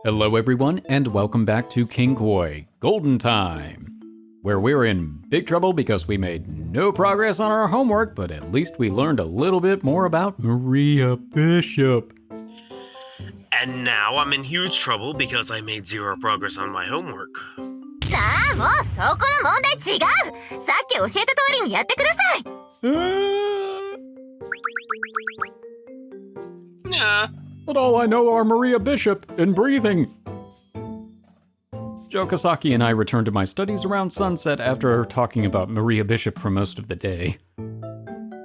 Hello everyone, and welcome back to Kinkoi, Golden Time, where we're in big trouble because we made no progress on our homework, but at least we learned a little bit more about Maria Bishop. And now I'm in huge trouble because I made zero progress on my homework. もうそこの問題違う。さっき教えた通りにやってください。Nah. But all I know are Maria Bishop and breathing. Jogasaki and I returned to my studies around sunset after talking about Maria Bishop for most of the day.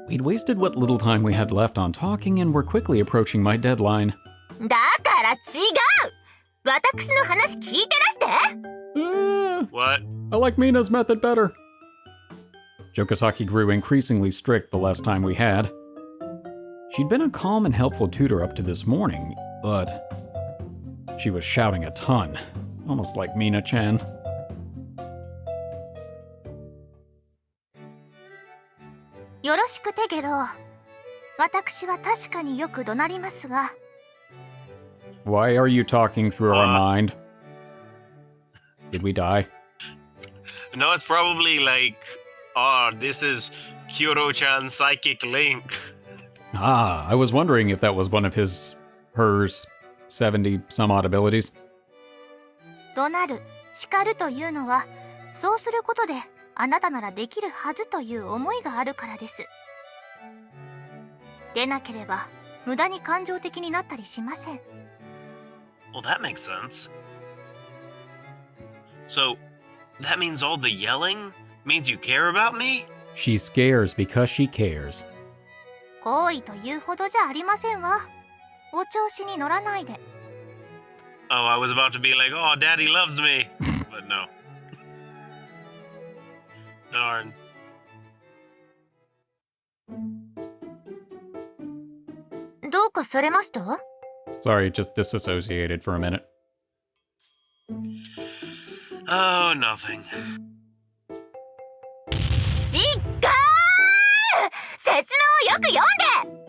We'd wasted what little time we had left on talking and were quickly approaching my deadline. だから違う。私の話聞いてらして。What? I like Mina's method better. Jogasaki grew increasingly strict the less time we had. She'd been a calm and helpful tutor up to this morning, but she was shouting a ton, almost like Mina-chan. よろしくてゲロ。私は確かによく怒鳴りますが。Why are you talking through our mind? Did we die? No, it's probably like, this is Kyoro-chan's psychic link. Ah, I was wondering if that was one of hers 70-some-odd abilities. 怒鳴る、叱るというのは、そうすることであなたならできるはずという思いがあるからです。でなければ、無駄に感情的になったりしません。Well, that makes sense. So, that means all the yelling means you care about me? She scares because she cares. 好意というほどじゃありませんわ。お調子に乗らないで。Oh, I was about to be like, oh, Daddy loves me. But no. Darn. Sorry, just disassociated for a minute. Oh, nothing. 違う！説明をよく読んで！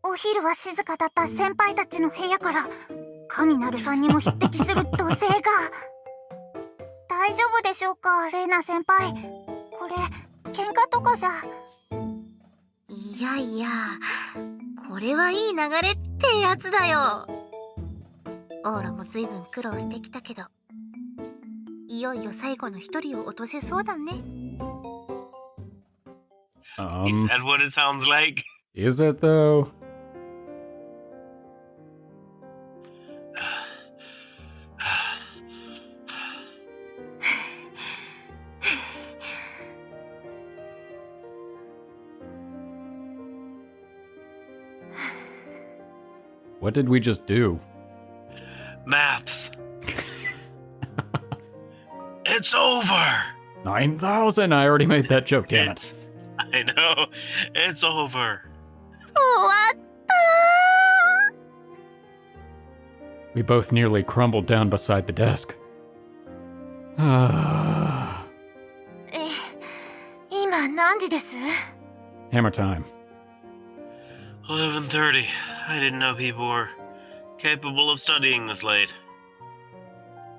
お昼は静かだった先輩たちの部屋から神なるさんにも匹敵する土星が。大丈夫でしょうか、レイナ先輩。これ喧嘩とかじゃ。いやいや、これはいい流れってやつだよ。オーラも随分苦労してきたけど、いよいよ最後の一人を落とせそうだね。Is that what it sounds like? Is it though? What did we just do? Maths. It's over. 9,000! I already made that joke, damn it. I know. It's over. 終わったー。 We both nearly crumbled down beside the desk. 今何時です？ Hammer time. 11:30. I didn't know people were capable of studying this late.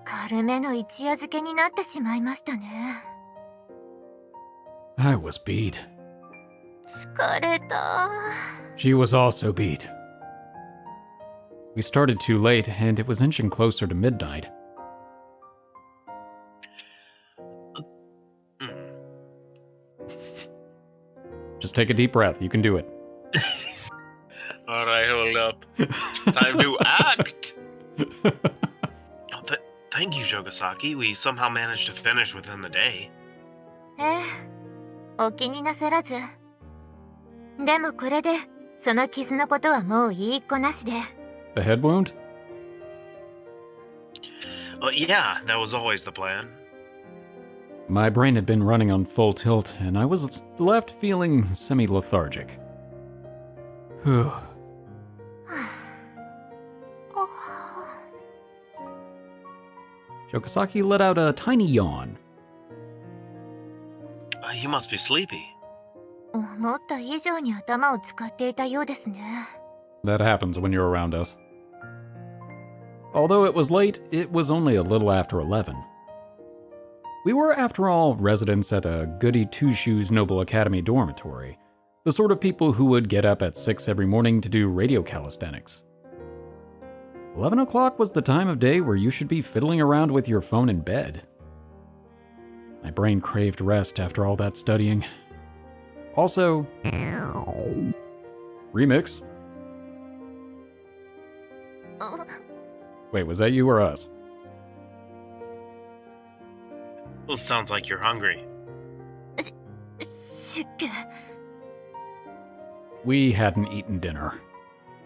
軽めの一夜漬けになってしまいましたね。I was beat. 疲れた。She was also beat. We started too late, and it was inching closer to midnight. Just take a deep breath. You can do it. All right, hold up. It's time to act. Thank you, Jogasaki. We somehow managed to finish within the day. お気になさらず。でもこれで、その傷のことはもう言いっこなしで。The head wound? Yeah, that was always the plan. My brain had been running on full tilt, and I was left feeling semi-lethargic. Whew. Jogasaki let out a tiny yawn. You must be sleepy. 思った以上に頭を使っていたようですね。 That happens when you're around us. Although it was late, it was only a little after 11. We were, after all, residents at a goody two-shoes Noble Academy dormitory, the sort of people who would get up at 6 every morning to do radio calisthenics. 11 o'clock was the time of day where you should be fiddling around with your phone in bed. My brain craved rest after all that studying. Also, remix. Wait, was that you or us? Well, sounds like you're hungry. 湿気。 We hadn't eaten dinner.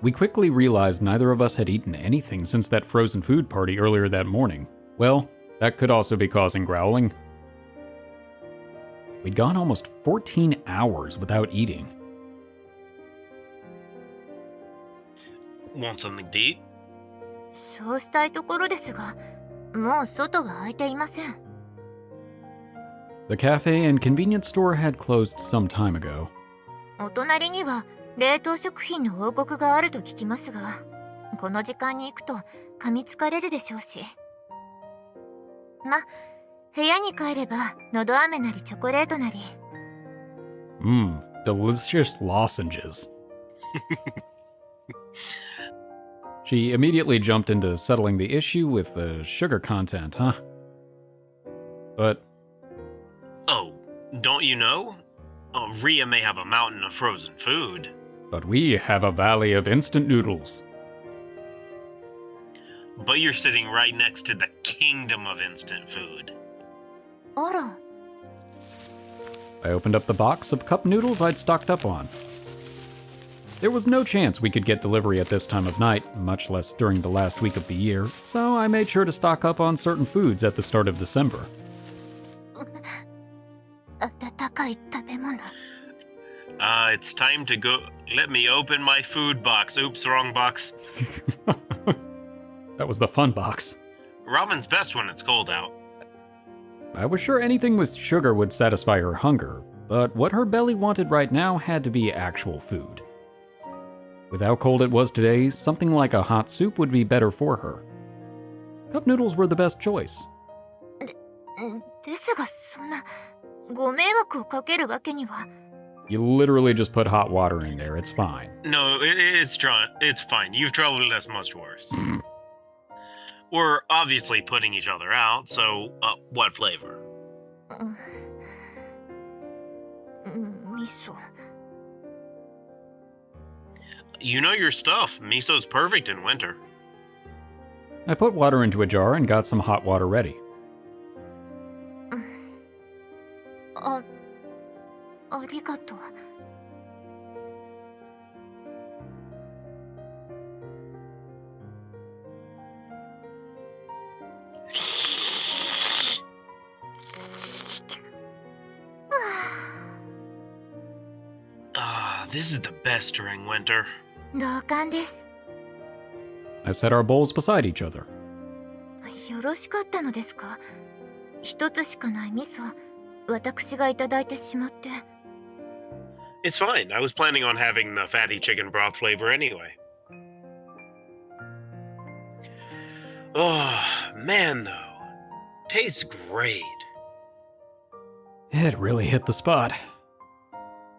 We quickly realized neither of us had eaten anything since that frozen food party earlier that morning. Well, that could also be causing growling. We'd gone almost 14 hours without eating. Want something to eat? そうしたいところですが、もう外は開いていません。 The cafe and convenience store had closed some time ago. お隣には冷凍食品の王国があると聞きますが、この時間に行くと噛みつかれるでしょうし。ま、部屋に帰ればのど飴なりチョコレートなり。Delicious lozenges. She immediately jumped into settling the issue with the sugar content, huh? But... Oh, don't you know? Ria may have a mountain of frozen food. But we have a valley of instant noodles. But you're sitting right next to the kingdom of instant food. Ouro. I opened up the box of cup noodles I'd stocked up on. There was no chance we could get delivery at this time of night, much less during the last week of the year, so I made sure to stock up on certain foods at the start of December. 温かい食べ物。 It's time to go. Let me open my food box. Oops, wrong box. That was the fun box. Ramen's best when it's cold out. I was sure anything with sugar would satisfy her hunger, but what her belly wanted right now had to be actual food. With how cold it was today, something like a hot soup would be better for her. Cup noodles were the best choice. ですがそんなご迷惑をかけるわけには。 You literally just put hot water in there, it's fine. No, it's fine. You've troubled us much worse. We're obviously putting each other out, so what flavor? 味噌。 You know your stuff. Miso's perfect in winter. I put water into a jar and got some hot water ready. ありがとう。 This is the best during winter. 同感です。 I set our bowls beside each other. よろしかったのですか？一つしかない味噌、私がいただいてしまって。 It's fine. I was planning on having the fatty chicken broth flavor anyway. Oh, man, though. Tastes great. It really hit the spot.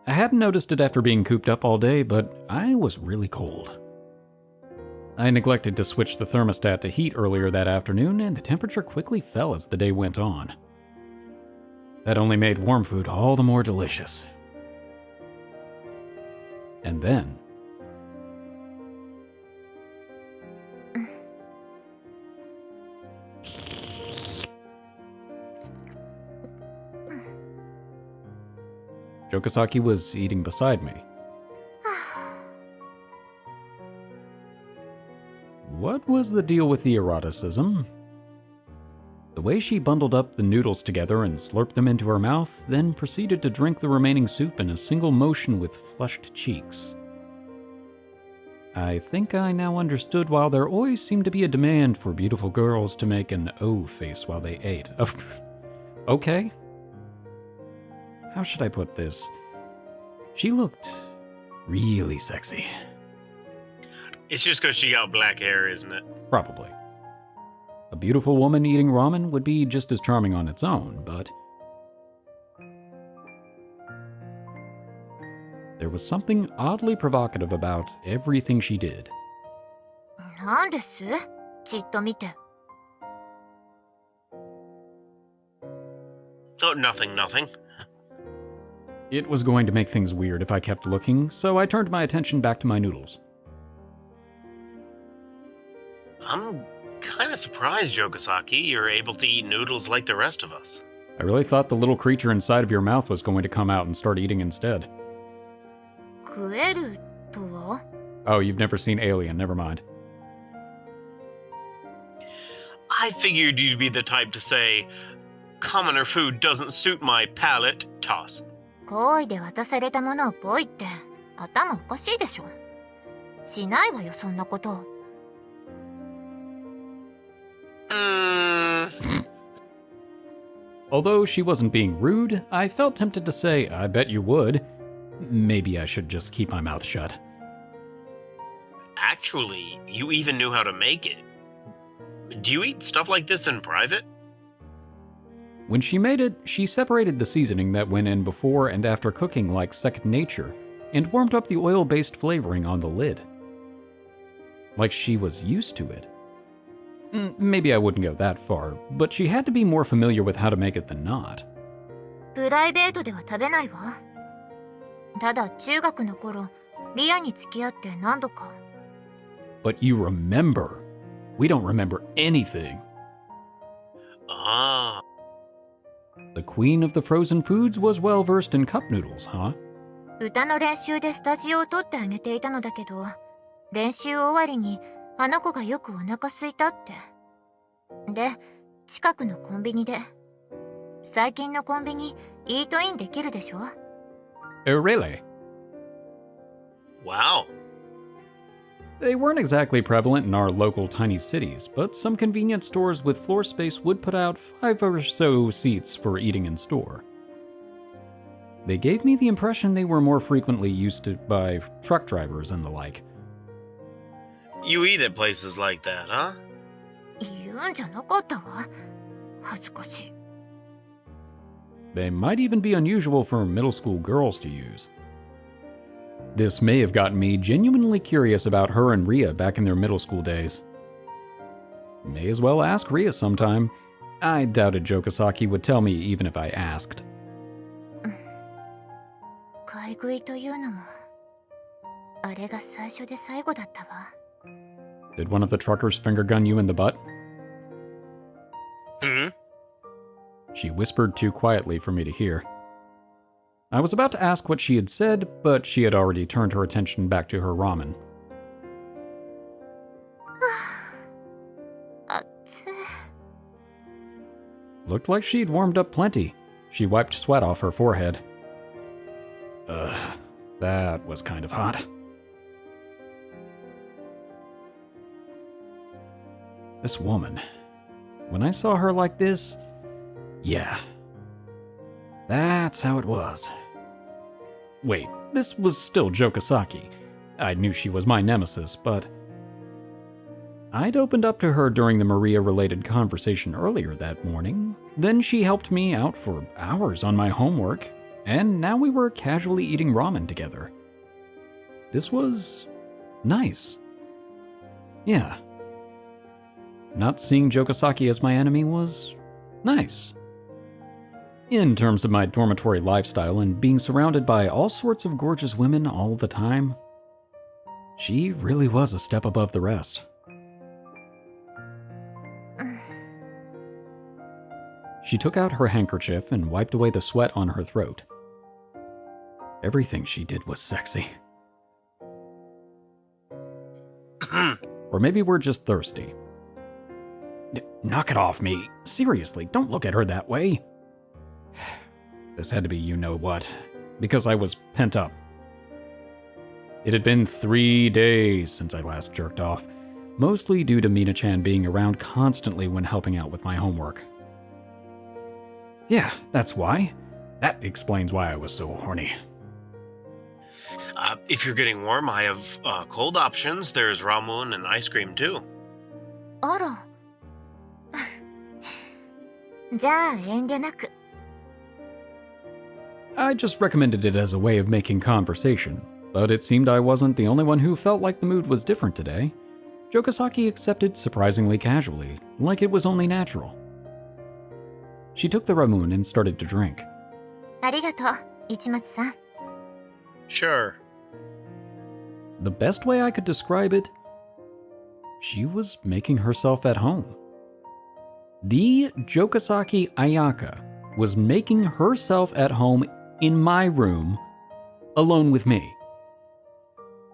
I hadn't noticed it after being cooped up all day, but I was really cold. I neglected to switch the thermostat to heat earlier that afternoon, and the temperature quickly fell as the day went on. That only made warm food all the more delicious. And then... Jogasaki was eating beside me. What was the deal with the eroticism? The way she bundled up the noodles together and slurped them into her mouth, then proceeded to drink the remaining soup in a single motion with flushed cheeks. I think I now understood why there always seemed to be a demand for beautiful girls to make an O face while they ate. Okay. How should I put this? She looked really sexy. It's just because she got black hair, isn't it? Probably. A beautiful woman eating ramen would be just as charming on its own, but there was something oddly provocative about everything she did. なんです？じっと見て。Oh, nothing, nothing. It was going to make things weird if I kept looking, so I turned my attention back to my noodles. I'm kind of surprised, Jogasaki, you're able to eat noodles like the rest of us. I really thought the little creature inside of your mouth was going to come out and start eating instead. 食えるとは？ Oh, you've never seen Alien, never mind. I figured you'd be the type to say, commoner food doesn't suit my palate, toss. 恋で渡されたものをポイって頭おかしいでしょ。しないわよそんなこと。Although she wasn't being rude, I felt tempted to say, I bet you would. Maybe I should just keep my mouth shut. Actually, you even knew how to make it. Do you eat stuff like this in private? When she made it, she separated the seasoning that went in before and after cooking like second nature, and warmed up the oil-based flavoring on the lid. Like she was used to it. Maybe I wouldn't go that far, but she had to be more familiar with how to make it than not. プライベートでは食べないわ。ただ中学の頃、リアに付き合って何度か。But you remember. We don't remember anything. Ah. The queen of the frozen foods was well versed in cup noodles, huh? 歌の練習でスタジオを取ってあげていたのだけど、練習終わりにあの子がよくお腹空いたって。で、近くのコンビニで。最近のコンビニ、イートインできるでしょ？ Oh, really? Wow. They weren't exactly prevalent in our local tiny cities, but some convenience stores with floor space would put out 5 or so seats for eating in store. They gave me the impression they were more frequently used to by truck drivers and the like. You eat at places like that, huh? 言うんじゃなかったわ。恥ずかしい。They might even be unusual for middle school girls to use. This may have gotten me genuinely curious about her and Ria back in their middle school days. May as well ask Ria sometime. I doubted Jogasaki would tell me even if I asked. 買い食いというのも、あれが最初で最後だったわ。Did one of the truckers finger gun you in the butt? She whispered too quietly for me to hear. I was about to ask what she had said, but she had already turned her attention back to her ramen. 熱い。 Looked like she'd warmed up plenty. She wiped sweat off her forehead. That was kind of hot. This woman. When I saw her like this, yeah. That's how it was. Wait, this was still Jogasaki. I knew she was my nemesis, but I'd opened up to her during the Maria-related conversation earlier that morning. Then she helped me out for hours on my homework, and now we were casually eating ramen together. This was nice. Yeah. Not seeing Jogasaki as my enemy was nice. In terms of my dormitory lifestyle and being surrounded by all sorts of gorgeous women all the time, she really was a step above the rest. She took out her handkerchief and wiped away the sweat on her throat. Everything she did was sexy. Or maybe we're just thirsty. Knock it off me. Seriously, don't look at her that way. This had to be you-know-what, because I was pent up. It had been 3 days since I last jerked off, mostly due to Mina-chan being around constantly when helping out with my homework. Yeah, that's why. That explains why I was so horny. If you're getting warm, I have cold options. There's ramen and ice cream too. あら。じゃあ遠慮なく。 I just recommended it as a way of making conversation, but it seemed I wasn't the only one who felt like the mood was different today. Jogasaki accepted surprisingly casually, like it was only natural. She took the ramen and started to drink. ありがとう、市松さん。 Sure. The best way I could describe it, she was making herself at home. The Jogasaki Ayaka was making herself at home in my room, alone with me.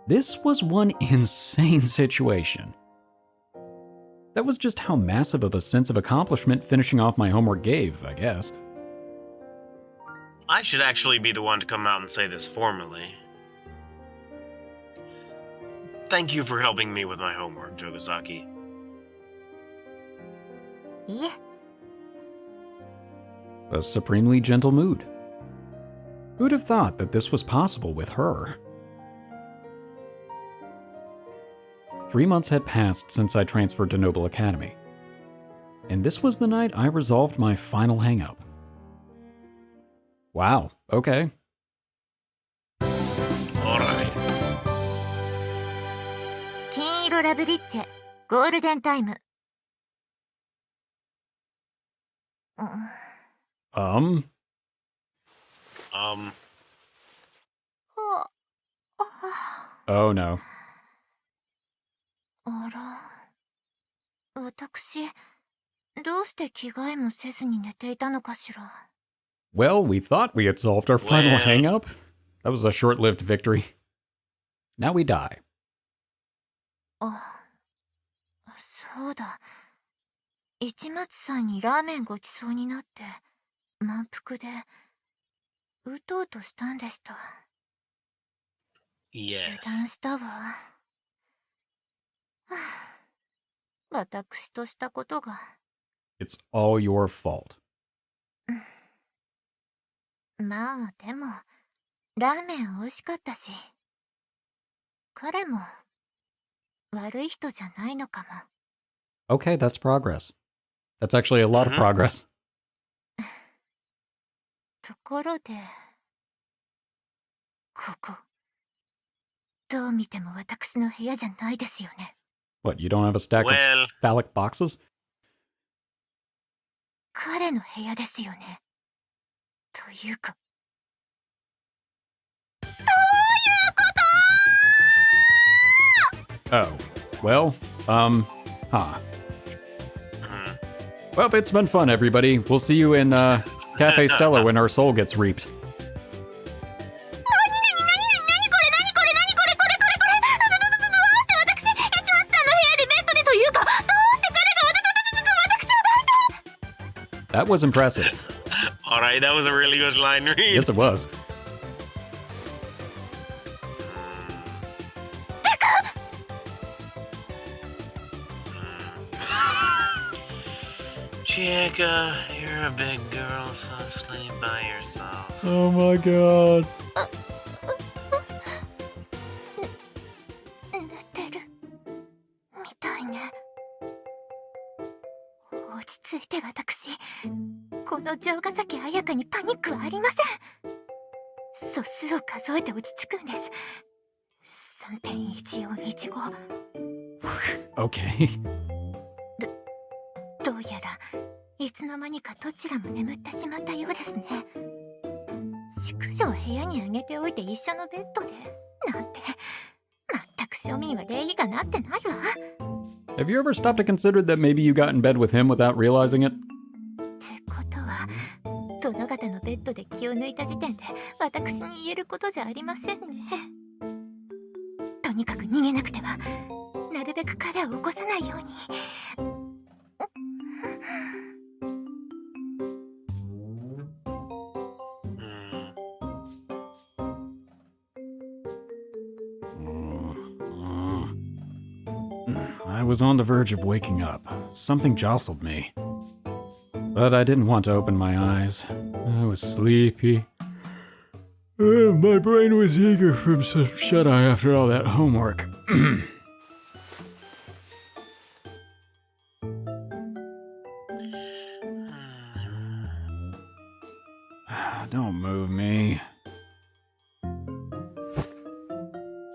This was one insane situation. That was just how massive of a sense of accomplishment finishing off my homework gave, I guess. I should actually be the one to come out and say this formally. Thank you for helping me with my homework, Jogasaki. いえ。 A supremely gentle mood. Who'd have thought that this was possible with her? 3 months had passed since I transferred to Noble Academy, and this was the night I resolved my final hang-up. Wow, okay. Alright. 金色ラブリッジェ、ゴールデンタイム。Um, は oh no. あら。私、どうして着替えもせずに寝ていたのかしら。 Well, we thought we had solved our final Well. hang-up. That was a short-lived victory. Now we die. あ、そうだ。市松さんにラーメンごちそうになって、満腹で、うとうとしたんでした。 Yes. 油断したわ。はあ、私としたことが。 It's all your fault. まあ、でも、ラーメン美味しかったし。彼も、悪い人じゃないのかも。 Okay, that's progress. That's actually a lot of progress. ところで、ここ、どう見ても私の部屋じゃないですよね。 What, you don't have a stack of Well, phallic boxes? 彼の部屋ですよね。というか。 Oh, well, huh. Well, it's been fun, everybody. We'll see you in, Cafe Stella when our soul gets reaped. どうして私、市松さんの部屋でベッドでというか、どうして彼が私を抱いて。 That was impressive. alright, that was a really good line read. Yes, it was. Chica, you're a big girl, so sleep by yourself. Oh my god. 寝てるみたいね。落ち着いて私、この城ヶ崎彩香にパニックはありません。素数を数えて落ち着くんです。 3.1415。 Okay. どうやらいつの間にかどちらも眠ってしまったようですね。淑女を部屋にあげておいて一緒のベッドでなんて、全く庶民は礼儀がなってないわ。 Have you ever stopped to consider that maybe you got in bed with him without realizing it? ってことは、殿方のベッドで気を抜いた時点で私に言えることじゃありませんね。とにかく逃げなくては、なるべく彼を起こさないように。 I was on the verge of waking up. Something jostled me. But I didn't want to open my eyes. I was sleepy. My brain was eager from some shut-eye after all that homework. Don't move me.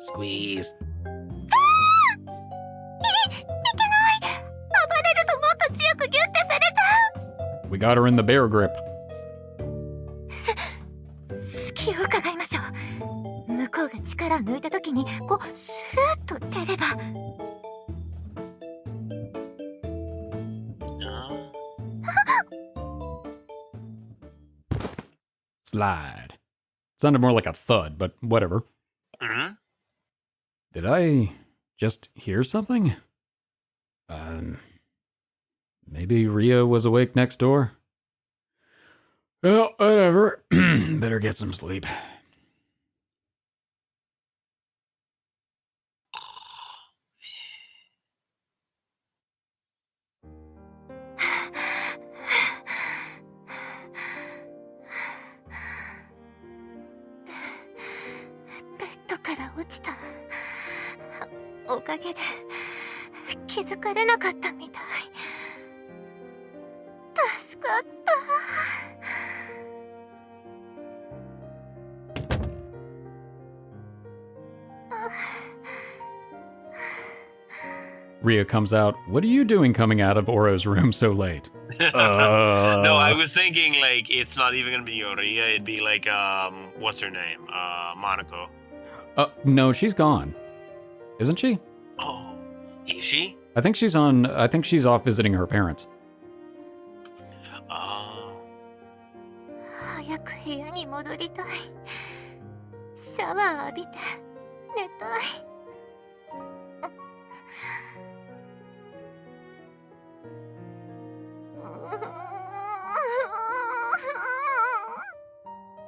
Squeeze. いけない暴れるともっと強くギュッてされちゃ We got her in the bear grip. う隙を伺いましょう。向こうが力を抜いた時にこうスルッと出れば Slide. Sounded more like a thud, but whatever. Hmm? Did I just hear something? Maybe Ria was awake next door? Well, whatever. Better get some sleep. Bed から落ちたおかげで気づかれなかったみたい。助かった。 Ria comes out. What are you doing coming out of Ouro's room so late? No, I was thinking like it's not even gonna be Ria. It'd be like what's her name? Monaco. No, she's gone. Isn't she? Oh, is she? I think she's off visiting her parents. Oh. 早く部屋に戻りたい。シャワー浴びて寝たい。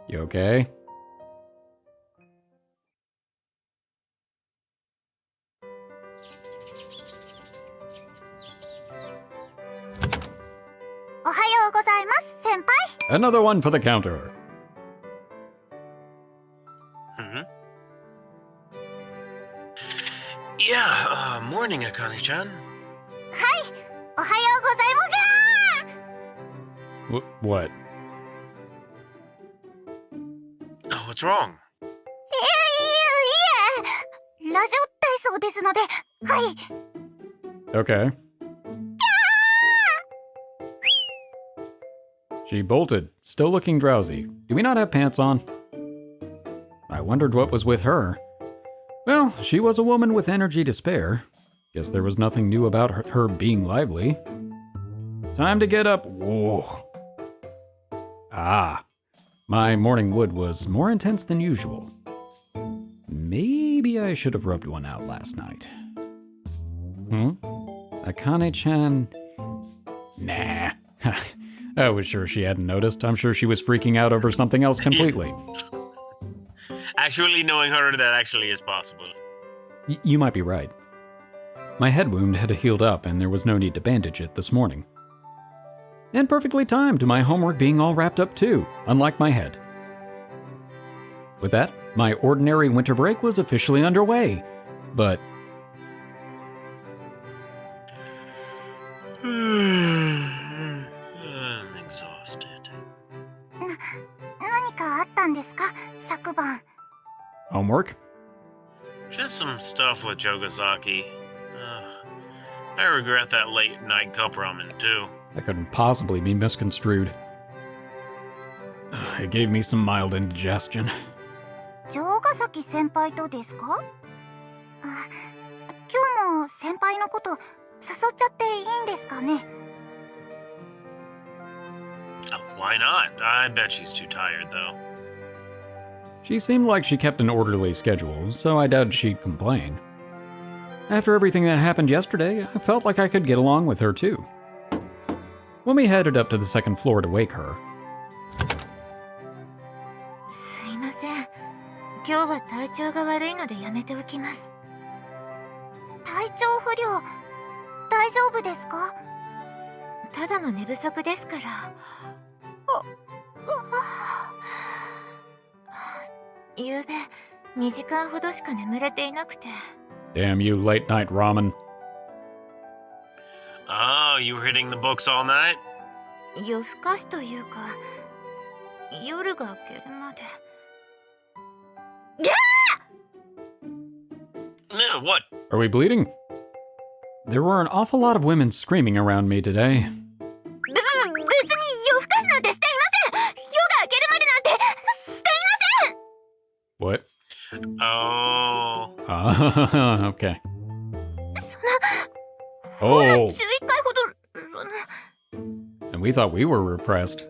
You okay? Another one for the counter. Mm-hmm. Yeah, morning, Akane-chan. What? Oh, what's wrong? いえ、ラジオ体操ですので、はい。 Okay. She bolted, still looking drowsy. Do we not have pants on? I wondered what was with her. Well, she was a woman with energy to spare. Guess there was nothing new about her being lively. Time to get up. Whoa. Ah, my morning wood was more intense than usual. Maybe I should have rubbed one out last night. Akane-chan? Nah. I was sure she hadn't noticed. I'm sure she was freaking out over something else completely. Actually, knowing her, that actually is possible. You might be right. My head wound had healed up and there was no need to bandage it this morning. And perfectly timed to my homework being all wrapped up too, unlike my head. With that, my ordinary winter break was officially underway. But... I'm exhausted. 何かあったんですか、昨晩。 Homework? Just some stuff with Jogasaki. I regret that late night cup ramen too. That couldn't possibly be misconstrued. It gave me some mild indigestion. 城ヶ崎先輩とですか？あ、今日も先輩のこと誘っちゃっていいんですかね？ Why not? I bet she's too tired though. She seemed like she kept an orderly schedule, so I doubted she'd complain. After everything that happened yesterday, I felt like I could get along with her too. When we headed up to the second floor to wake her, すいません。今日は体調が悪いのでやめておきます。体調不良、大丈夫ですか？ただの寝不足ですから。ゆうべ2時間ほどしか眠れていなくて。 Damn you, late night ramen. Oh, you were hitting the books all night? 夜更かしというか、夜が明けるまで。 What? Are we bleeding? There were an awful lot of women screaming around me today. 別に夜更かしなんてしていません。夜が明けるまでなんてしていません。 What? Oh. Okay. そんな、 Oh, 11回ほど、 and we thought we were repressed.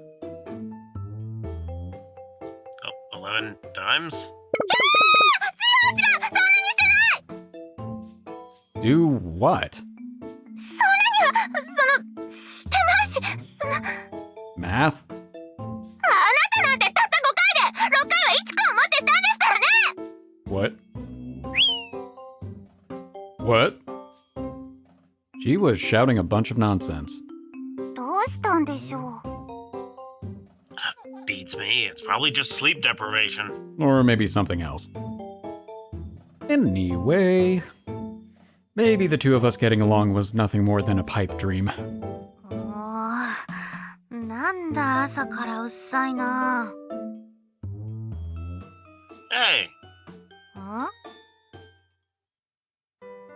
11 times? そんなにしてない。 Do what? そんなには、してないし、そんな、 Math? あなたなんてたった5回で、6回は1個をもってしたんですからね。 What? What? She was shouting a bunch of nonsense. どうしたんでしょう。 Beats me. It's probably just sleep deprivation. Or maybe something else. Anyway, maybe the two of us getting along was nothing more than a pipe dream. なんだ朝からうっさいな。 Hey. ん？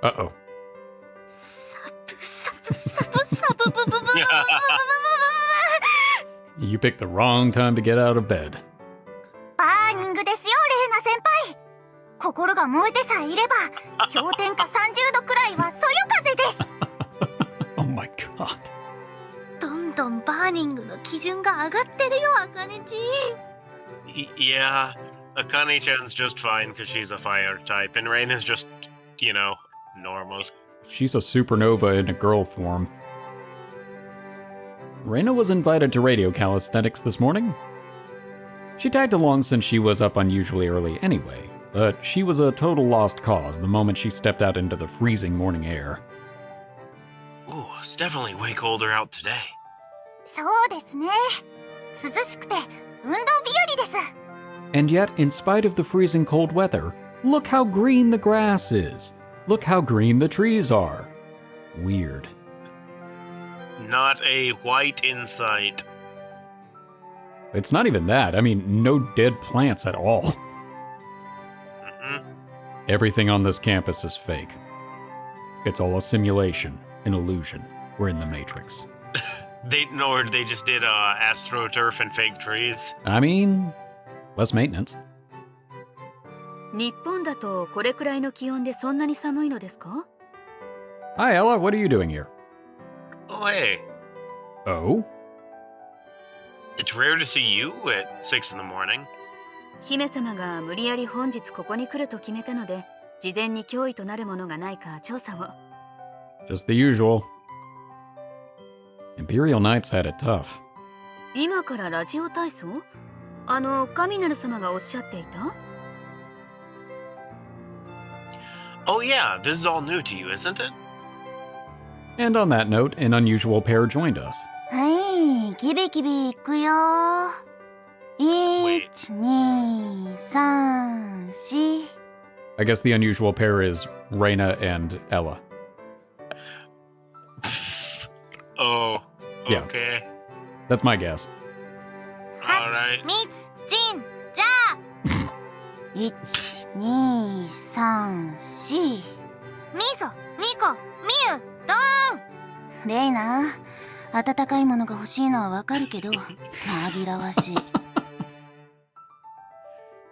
Uh-oh. サブサブサブサブブブブブブブブブ。 You picked the wrong time to get out of bed. バーニングですよ、レイナ先輩。心が燃えてさえいれば、氷点下30度くらいはそよ風です。 Oh my god. どんどんバーニングの基準が上がってるよ、アカネち。 Yeah. Akane-chan's just fine because she's a fire type, and Rain is just, normal. She's a supernova in a girl form. Reina was invited to radio calisthenics this morning. She tagged along since she was up unusually early anyway, but she was a total lost cause the moment she stepped out into the freezing morning air. Ooh, it's definitely way colder out today. そうですね。涼しくて運動日和です。 And yet, in spite of the freezing cold weather, look how green the grass is. Look how green the trees are. Weird. Not a white in sight. It's not even that. I mean, no dead plants at all. Mm-mm. Everything on this campus is fake. It's all a simulation, an illusion. We're in the Matrix. They just did astroturf and fake trees. I mean, less maintenance. 日本だとこれくらいの気温でそんなに寒いのですか？ Hi, Ella. What are you doing here? Oh, hey. Oh? It's rare to see you at 6 in the morning. 姫様が無理やり本日ここに来ると決めたので、事前に脅威となるものがないか調査を。 Just the usual. Imperial Knights had it tough. 今からラジオ体操？神なる様がおっしゃっていた？ Oh, yeah, this is all new to you, isn't it? And on that note, an unusual pair joined us. はい、キビキビいくよ。1、2、3、4。 I guess the unusual pair is Reina and Ella. Oh, Yeah. okay. That's my guess. All right. みつ、じん、じゃあ。1、2、3、4。みそ、にこ、みゆ、どーん。レイナ、温かいものが欲しいのはわかるけど、紛らわしい。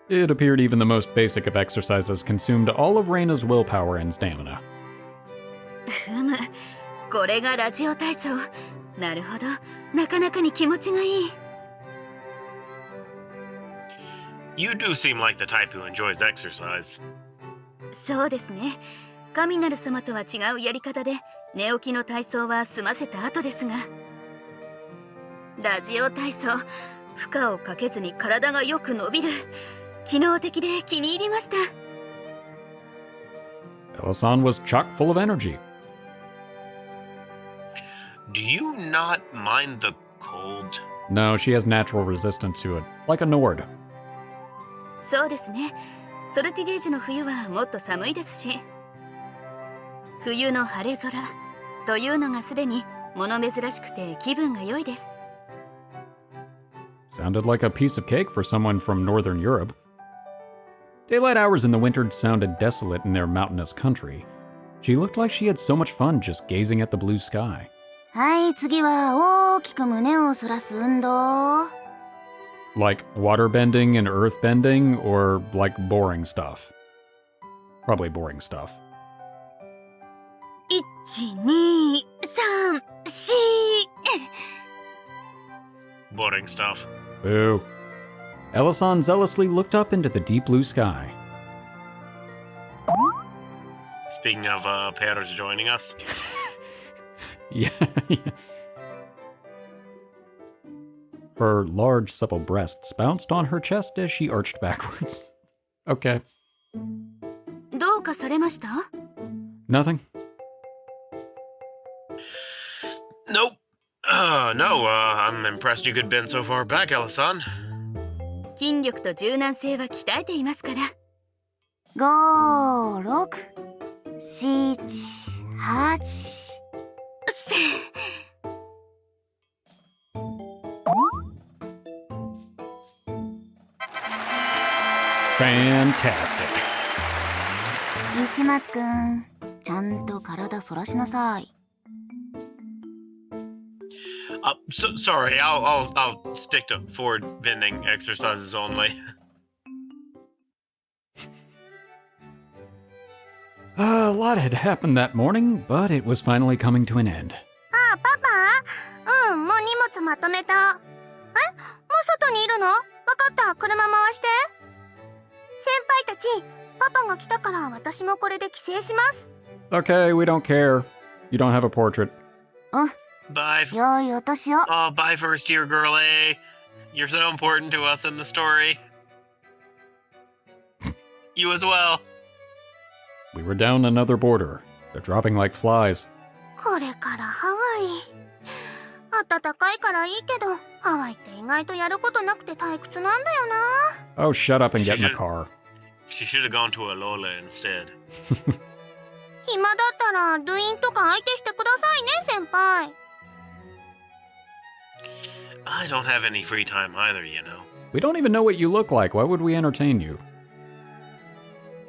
It appeared even the most basic of exercises consumed all of Reina's willpower and stamina. ふむ、これがラジオ体操。なるほど、なかなかに気持ちがいい。 You do seem like the type who enjoys exercise. そうですね。神なる様とは違うやり方で、寝起きの体操は済ませた後ですが。ラジオ体操、負荷をかけずに体がよく伸びる。機能的で気に入りました。 Ella-san was chock full of energy. Do you not mind the cold? No, she has natural resistance to it, like a Nord. そうですね。ソルティゲージの冬はもっと寒いですし。冬の晴れ空というのがすでに物珍しくて気分が良いです。Sounded like a piece of cake for someone from Northern Europe. Daylight hours in the winter sounded desolate in their mountainous country. She looked like she had so much fun just gazing at the blue sky. はい、次は大きく胸を反らす運動。Like water bending and earth bending, or like boring stuff? Probably boring stuff. 1、2、3、4。Boring stuff. Boo. Ella-san zealously looked up into the deep blue sky. Speaking of pairs joining us. Yeah. Her large, supple breasts bounced on her chest as she arched backwards. Okay. どうかされました？ Nothing. Nope. No, I'm impressed you could bend so far back, Elle-san. 筋力と柔軟性は鍛えていますから。5、6、7、8。せFantastic. 市松くん、ちゃんと体反らしなさい。Sorry, I'll stick to forward bending exercises only. A lot had happened that morning, but it was finally coming to an end. あ、パパ？もう荷物まとめた。もう外にいるの？わかった、車回して。先輩たち、パパが来たから私もこれで帰省します。Okay, we don't care. You don't have a portrait. Bye. 良いお年を。Bye, first year girl A. You're so important to us in the story. You as well. We were down another border. They're dropping like flies. これからハワイ。暖かいからいいけど、ハワイって意外とやることなくて退屈なんだよな。Oh, shut up and get in the car. She should have gone to a Lola instead. 暇だったらルインとか相手してくださいね、先輩。I don't have any free time either, you know. We don't even know what you look like. Why would we entertain you?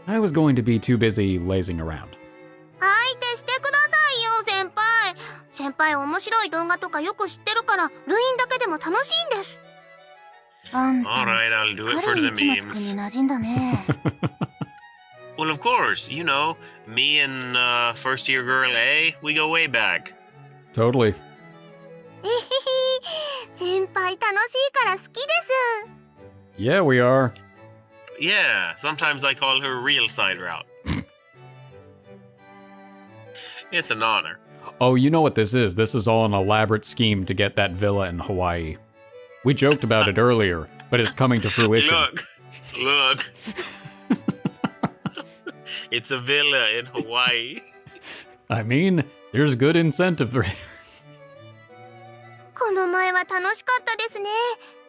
I was going to be too busy lazing around. 相手してくださいよ、先輩。先輩面白い動画とかよく知ってるから、ルインだけでも楽しいんです。あんたも Alright, す I'll do it っか for り the 市松くん memes. に馴染んだね。Well, of course, you know, me and first year girl A, we go way back. Totally. えへへ、先輩楽しいから好きです。Yeah, we are. Yeah, sometimes I call her real side route. It's an honor. Oh, you know what this is. This is all an elaborate scheme to get that villa in Hawaii. We joked about it earlier, but it's coming to fruition. Look. It's a villa in Hawaii. I mean, there's good incentive there. この前は楽しかったですね。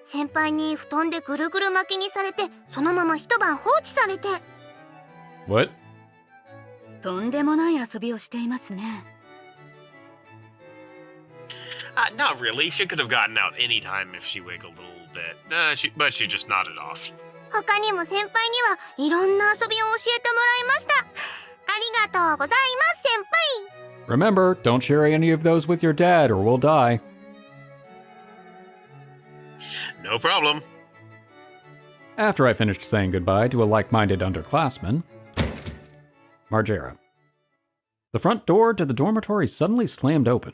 先輩に布団でぐるぐる巻きにされて、そのまま一晩放置されて。What? とんでもない遊びをしていますね。Not really. She could have gotten out any time if she wiggled a little bit. But she just nodded off. 他にも先輩にはいろんな遊びを教えてもらいました。ありがとうございます、先輩。Remember, don't share any of those with your dad or we'll die. No problem. After I finished saying goodbye to a like-minded underclassman, Margera. The front door to the dormitory suddenly slammed open.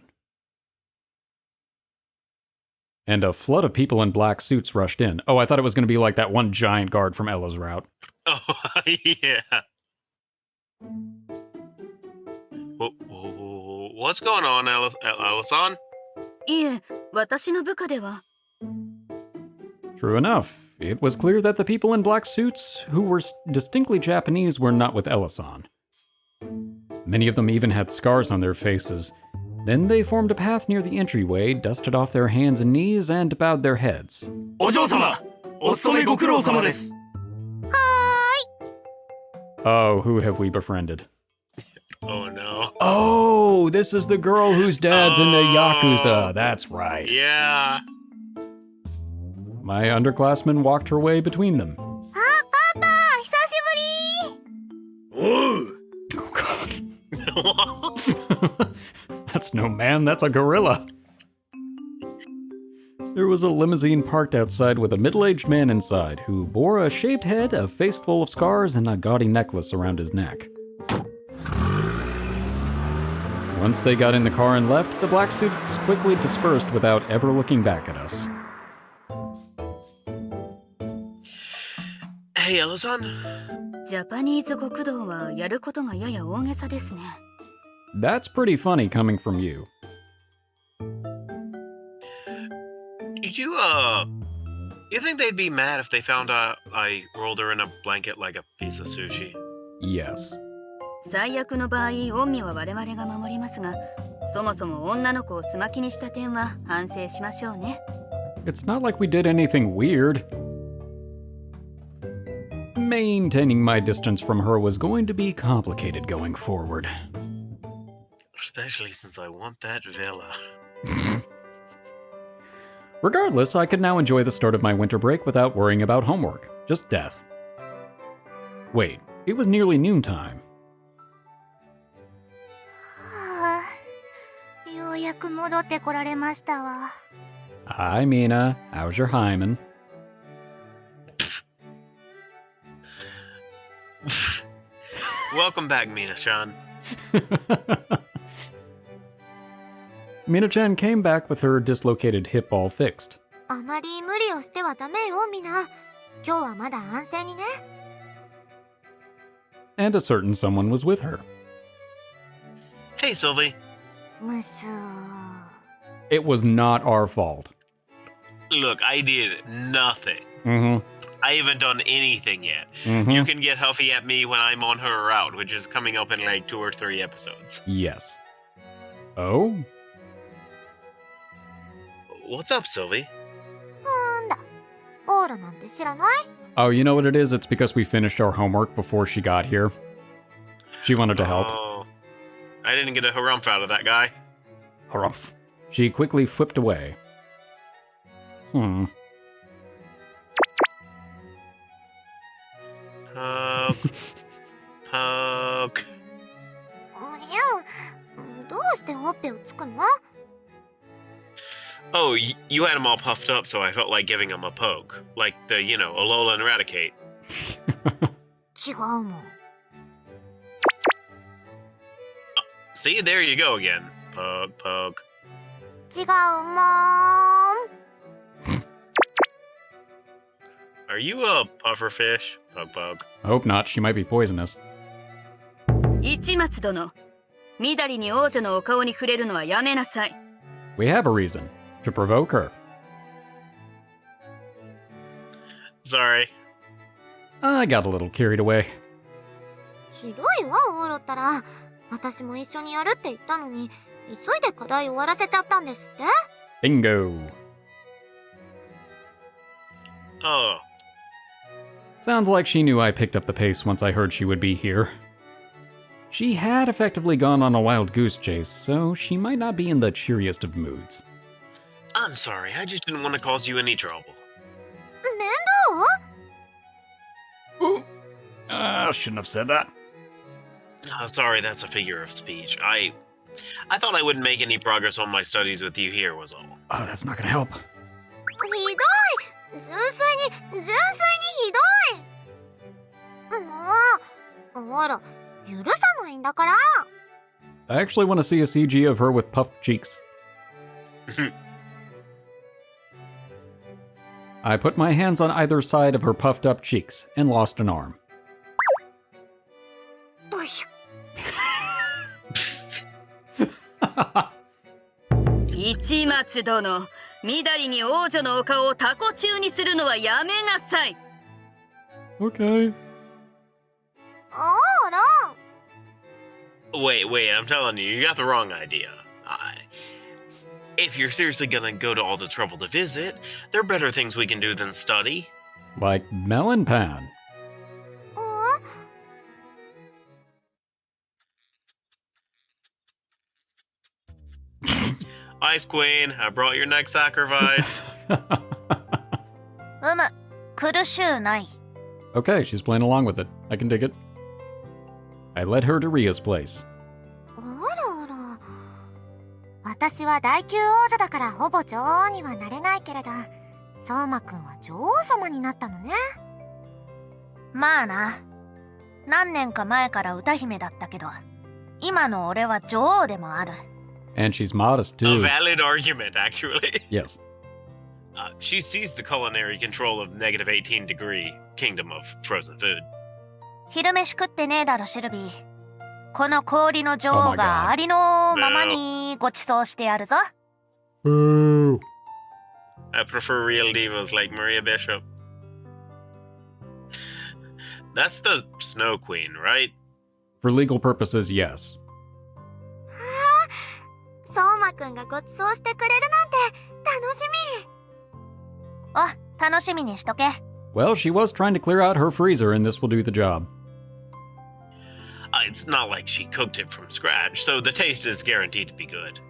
And a flood of people in black suits rushed in. Oh, I thought it was going to be like that one giant guard from Ella's route. Oh, yeah. What's going on, Ella-san? いえ、私の部下では。 True enough. It was clear that the people in black suits, who were distinctly Japanese, were not with Ella-san. Many of them even had scars on their faces. Then they formed a path near the entryway, dusted off their hands and knees, and bowed their heads. お嬢様、お勤めご苦労様です。Oh, who have we befriended? Oh no. Oh, this is the girl whose dad's in the Yakuza. That's right. Yeah. My underclassman walked her way between them. あ、パパ久しぶり Oh, God. That's no man, that's a gorilla. There was a limousine parked outside with a middle-aged man inside who bore a shaved head, a face full of scars, and a gaudy necklace around his neck. Once they got in the car and left, the black suits quickly dispersed without ever looking back at us. Hey, Elle-san. ジャパニーズ極道はやることがやや大げさですね。 That's pretty funny coming from you. You think they'd be mad if they found out I rolled her in a blanket like a piece of sushi? Yes. 最悪の場合、御身は我々が守りますが、そもそも女の子をすまきにした点は反省しましょうね。 It's not like we did anything weird. Maintaining my distance from her was going to be complicated going forward. Especially since I want that villa. Regardless, I could now enjoy the start of my winter break without worrying about homework. Just death. Wait, it was nearly noontime. はあ、ようやく戻ってこられましたわ。 Hi, Mina. How's your hymen? Welcome back, Mina-chan. Mina-chan came back with her dislocated hip all fixed. あまり無理をしてはダメよ、みんな。今日はまだ安静にね。 And a certain someone was with her. Hey, Sylvie. むすー。 It was not our fault. Look, I did nothing. Mm-hmm. I haven't done anything yet. Mm-hmm. You can get huffy at me when I'm on her route, which is coming up in like 2 or 3 episodes. Yes. Oh? What's up, Sylvie? なんだ。オーロなんて知らない？ Oh, you know what it is? It's because we finished our homework before she got here. She wanted to help. Oh, I didn't get a harumph out of that guy. Harumph. She quickly flipped away. Poke. どうしてほっぺをつくの？ Oh, you had him all puffed up, so I felt like giving him a poke. Like the, Alola and Eradicate. 違うもん。 See, there you go again. Poke, poke. 違うもん。 Are you a pufferfish? Poke, poke. I hope not. She might be poisonous. 市松殿、緑に王女のお顔に触れるのはやめなさい。 We have a reason. To provoke her. Sorry. I got a little carried away. ひどいわ、オーロったら。私も一緒にやるって言ったのに、急いで課題終わらせちゃったんですって？ Bingo. Oh. Sounds like she knew I picked up the pace once I heard she would be here. She had effectively gone on a wild goose chase, so she might not be in the cheeriest of moods. I'm sorry, I just didn't want to cause you any trouble. 面倒？ Ooh. Shouldn't have said that. Sorry, that's a figure of speech. I thought I wouldn't make any progress on my studies with you here was all. Oh, that's not gonna help. ひどい！純粋にひどい！もう、オーロ、許さないんだから。 I actually want to see a CG of her with puffed cheeks. I put my hands on either side of her puffed up cheeks and lost an arm. ブヒュ市松殿、緑に王女のお顔をタコ中にするのはやめなさい。 Okay. オーロ Wait, I'm telling you, you got the wrong idea. If you're seriously gonna go to all the trouble to visit, there are better things we can do than study. Like melon pan. Ice Queen, I brought your next sacrifice. 苦しゅうない。 Okay, she's playing along with it. I can dig it. I led her to Ria's place. あらあら。私は第9王女だからほぼ女王にはなれないけれど、相馬くんは女王様になったのね。まあな。何年か前から歌姫だったけど、今の俺は女王でもある。And she's modest A too. valid argument, actually. Yes. She seized the culinary control of -18 degree kingdom of frozen food. 昼飯食ってねえだろ、シルビー。この氷の女 Oh 王 my が God. ありのままにご馳走してやるぞ。 Boo. I prefer real divas like Maria Bishop. That's the Snow Queen, right? For legal purposes, yes. 相馬くんがご馳走してくれるなんて楽しみ。お、楽しみにしとけ。 Well, she was trying to clear out her freezer, and this will do the job. It's not like she cooked it from scratch, so the taste is guaranteed to be good.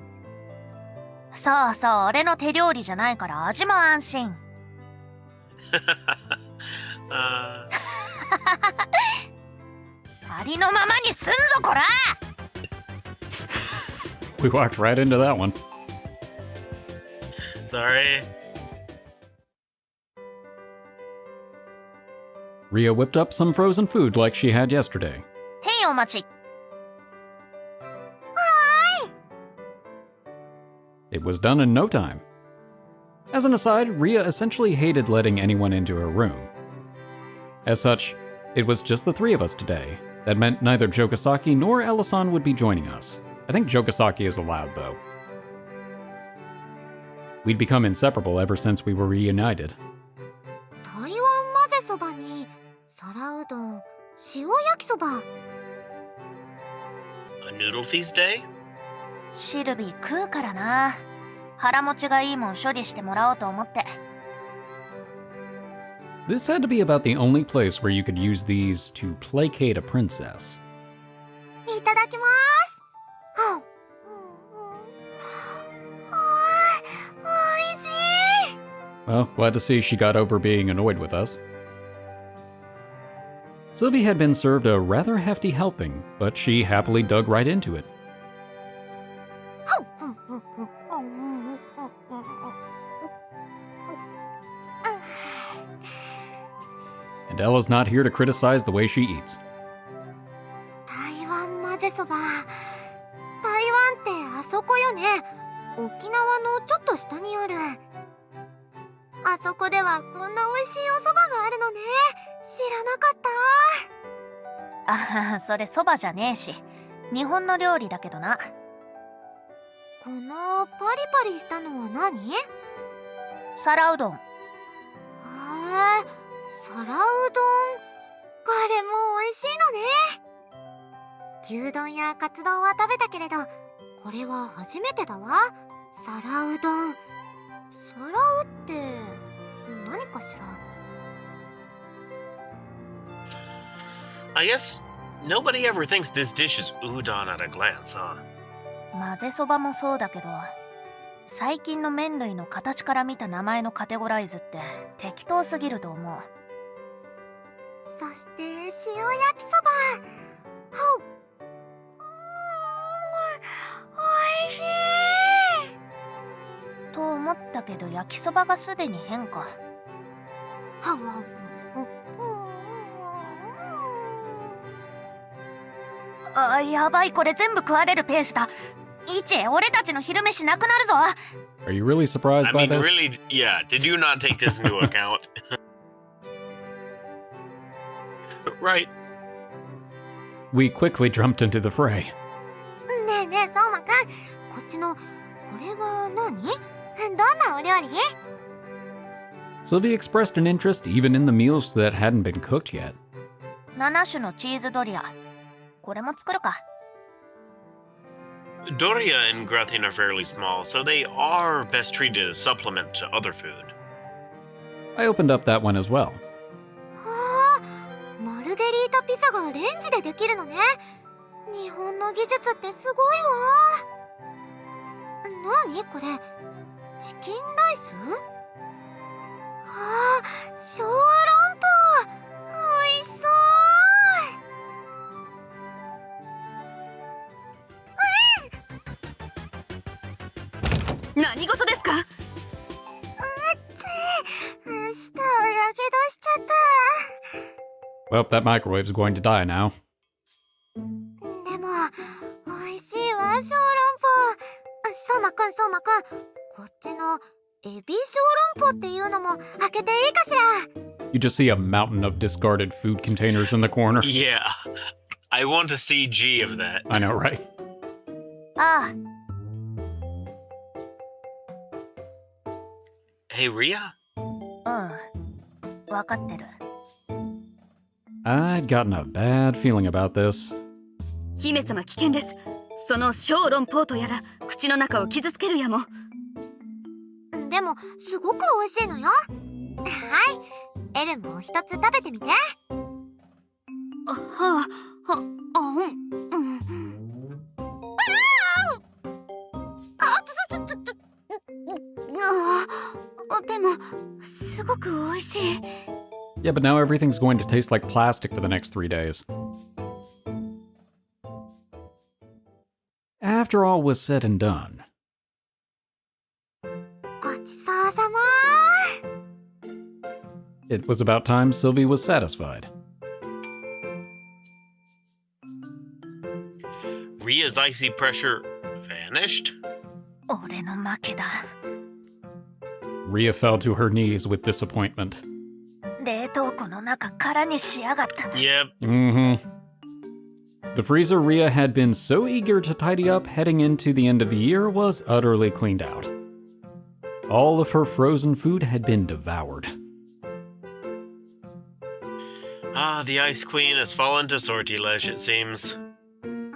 そうそう、俺の手料理じゃないから味も安心。ありのままにすんぞ、こら。 We walked right into that one. Sorry. Ria whipped up some frozen food like she had yesterday. へい、お待ち。 It was done in no time. As an aside, Ria essentially hated letting anyone into her room. As such, it was just the three of us today. That meant neither Jogasaki nor Elle would be joining us. I think Jogasaki is allowed, though. We'd become inseparable ever since we were reunited. 台湾混ぜそばに皿うどん、塩焼きそば。 A noodle feast day? シルビー食うからな。腹持ちがいいもん処理してもらおうと思って。 This had to be about the only place where you could use these to placate a princess. いただきます。おいしい。 Well, glad to see she got over being annoyed with us. Sylvie had been served a rather hefty helping, but she happily dug right into it. And Ella's not here to criticize the way she eats. 台湾混ぜそば。台湾ってあそこよね。沖縄のちょっと下にある。あそこではこんな美味しいお蕎麦があるのね。知らなかった。あ、それ蕎麦じゃねえし、日本の料理だけどな。このパリパリしたのは何？皿うどん。へえ、皿うどん。これも美味しいのね。牛丼やカツ丼は食べたけれど、これは初めてだわ。皿うどん。皿うって何かしら。 I guess nobody ever thinks this dish is udon at a glance, huh? 混ぜそばもそうだけど、最近の麺類の形から見た名前のカテゴライズって適当すぎると思う。そして塩焼きそば。ほう。おいしい。と思ったけど焼きそばがすでに変か。あ、やばい、これ全部食われるペースだ。イチ、俺たちの昼飯なくなるぞ。 Are you really surprised I by mean, this? really, yeah, did you not take this into account? Right. We quickly jumped into the fray. ねえねえ、相馬くん、こっちのこれは何？どんなお料理？ Sylvie expressed an interest even in the meals that hadn't been cooked yet. 7種のチーズドリア。これも作るか。 Doria and gratin are fairly small, so they are best treated as supplement to other food. I opened up that one as well. はあ、マルゲリータピザがレンジでできるのね。日本の技術ってすごいわ。何これ、チキンライス？あー、小籠包、おいしそう。何事ですか？舌をやけどしちゃった。 Well, that microwave's going to die now. でも美味しいわ、小籠包。相馬くん、相馬くん、こっちのエビ小籠包っていうのも開けていいかしら。 You just see a mountain of discarded food containers in the corner. Yeah. I want a CG of that. I know, right? ああ、 Hey, Ria? 分かってる。 I'd gotten a bad feeling about this. 姫様危険です。その小籠包とやら口の中を傷つけるやも。でもすごく美味しいのよ。はい、エルも一つ食べてみて。でもすごく美味しい。 Yeah, but now everything's going to taste like plastic for the next 3 days. After all was said and done, ごちそうさま。 it was about time Sylvie was satisfied. Ria's icy pressure vanished? 俺の負けだ。 Ria fell to her knees with disappointment. 冷凍庫の中空にしやがった。 Yep. Mm-hmm. The freezer Ria had been so eager to tidy up heading into the end of the year was utterly cleaned out. All of her frozen food had been devoured. Ah, the Ice Queen has fallen to sortilege, it seems.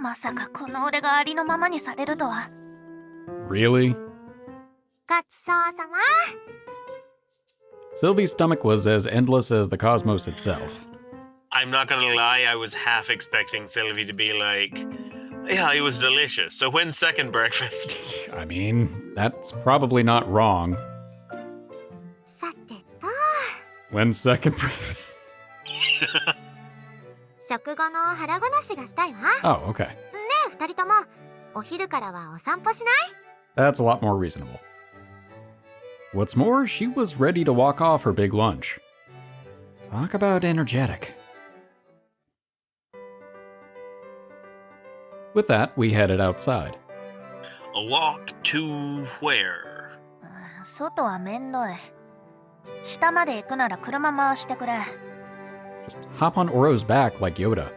まさかこの俺がありのままにされるとは。 Really? ごちそうさま。 Sylvie's stomach was as endless as the cosmos itself. I'm not gonna lie, I was half expecting Sylvie to be like, yeah, it was delicious, so when's second breakfast? I mean, that's probably not wrong. さてと、 When's second breakfast? 食後の腹ごなしがしたいわ。 Oh, okay. ねえ二人とも、お昼からはお散歩しない？ That's a lot more reasonable. What's more, she was ready to walk off her big lunch. Talk about energetic. With that, we headed outside. A walk to where? 外はめんどい。下まで行くなら車回してくれ。 Just hop on Ouro's back like Yoda.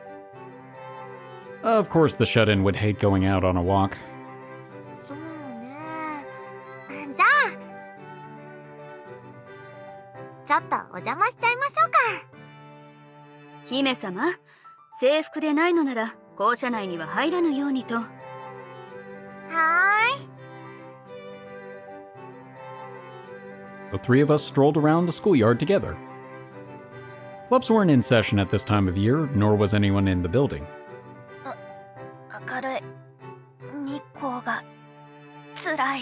Of course, the shut-in would hate going out on a walk. そうね。じゃあ、ちょっとお邪魔しちゃいましょうか。姫様、制服でないのなら校舎内には入らぬようにと。はーい。 The three of us strolled around the schoolyard together. Clubs weren't in session at this time of year, nor was anyone in the building. 明るい。日光が辛い。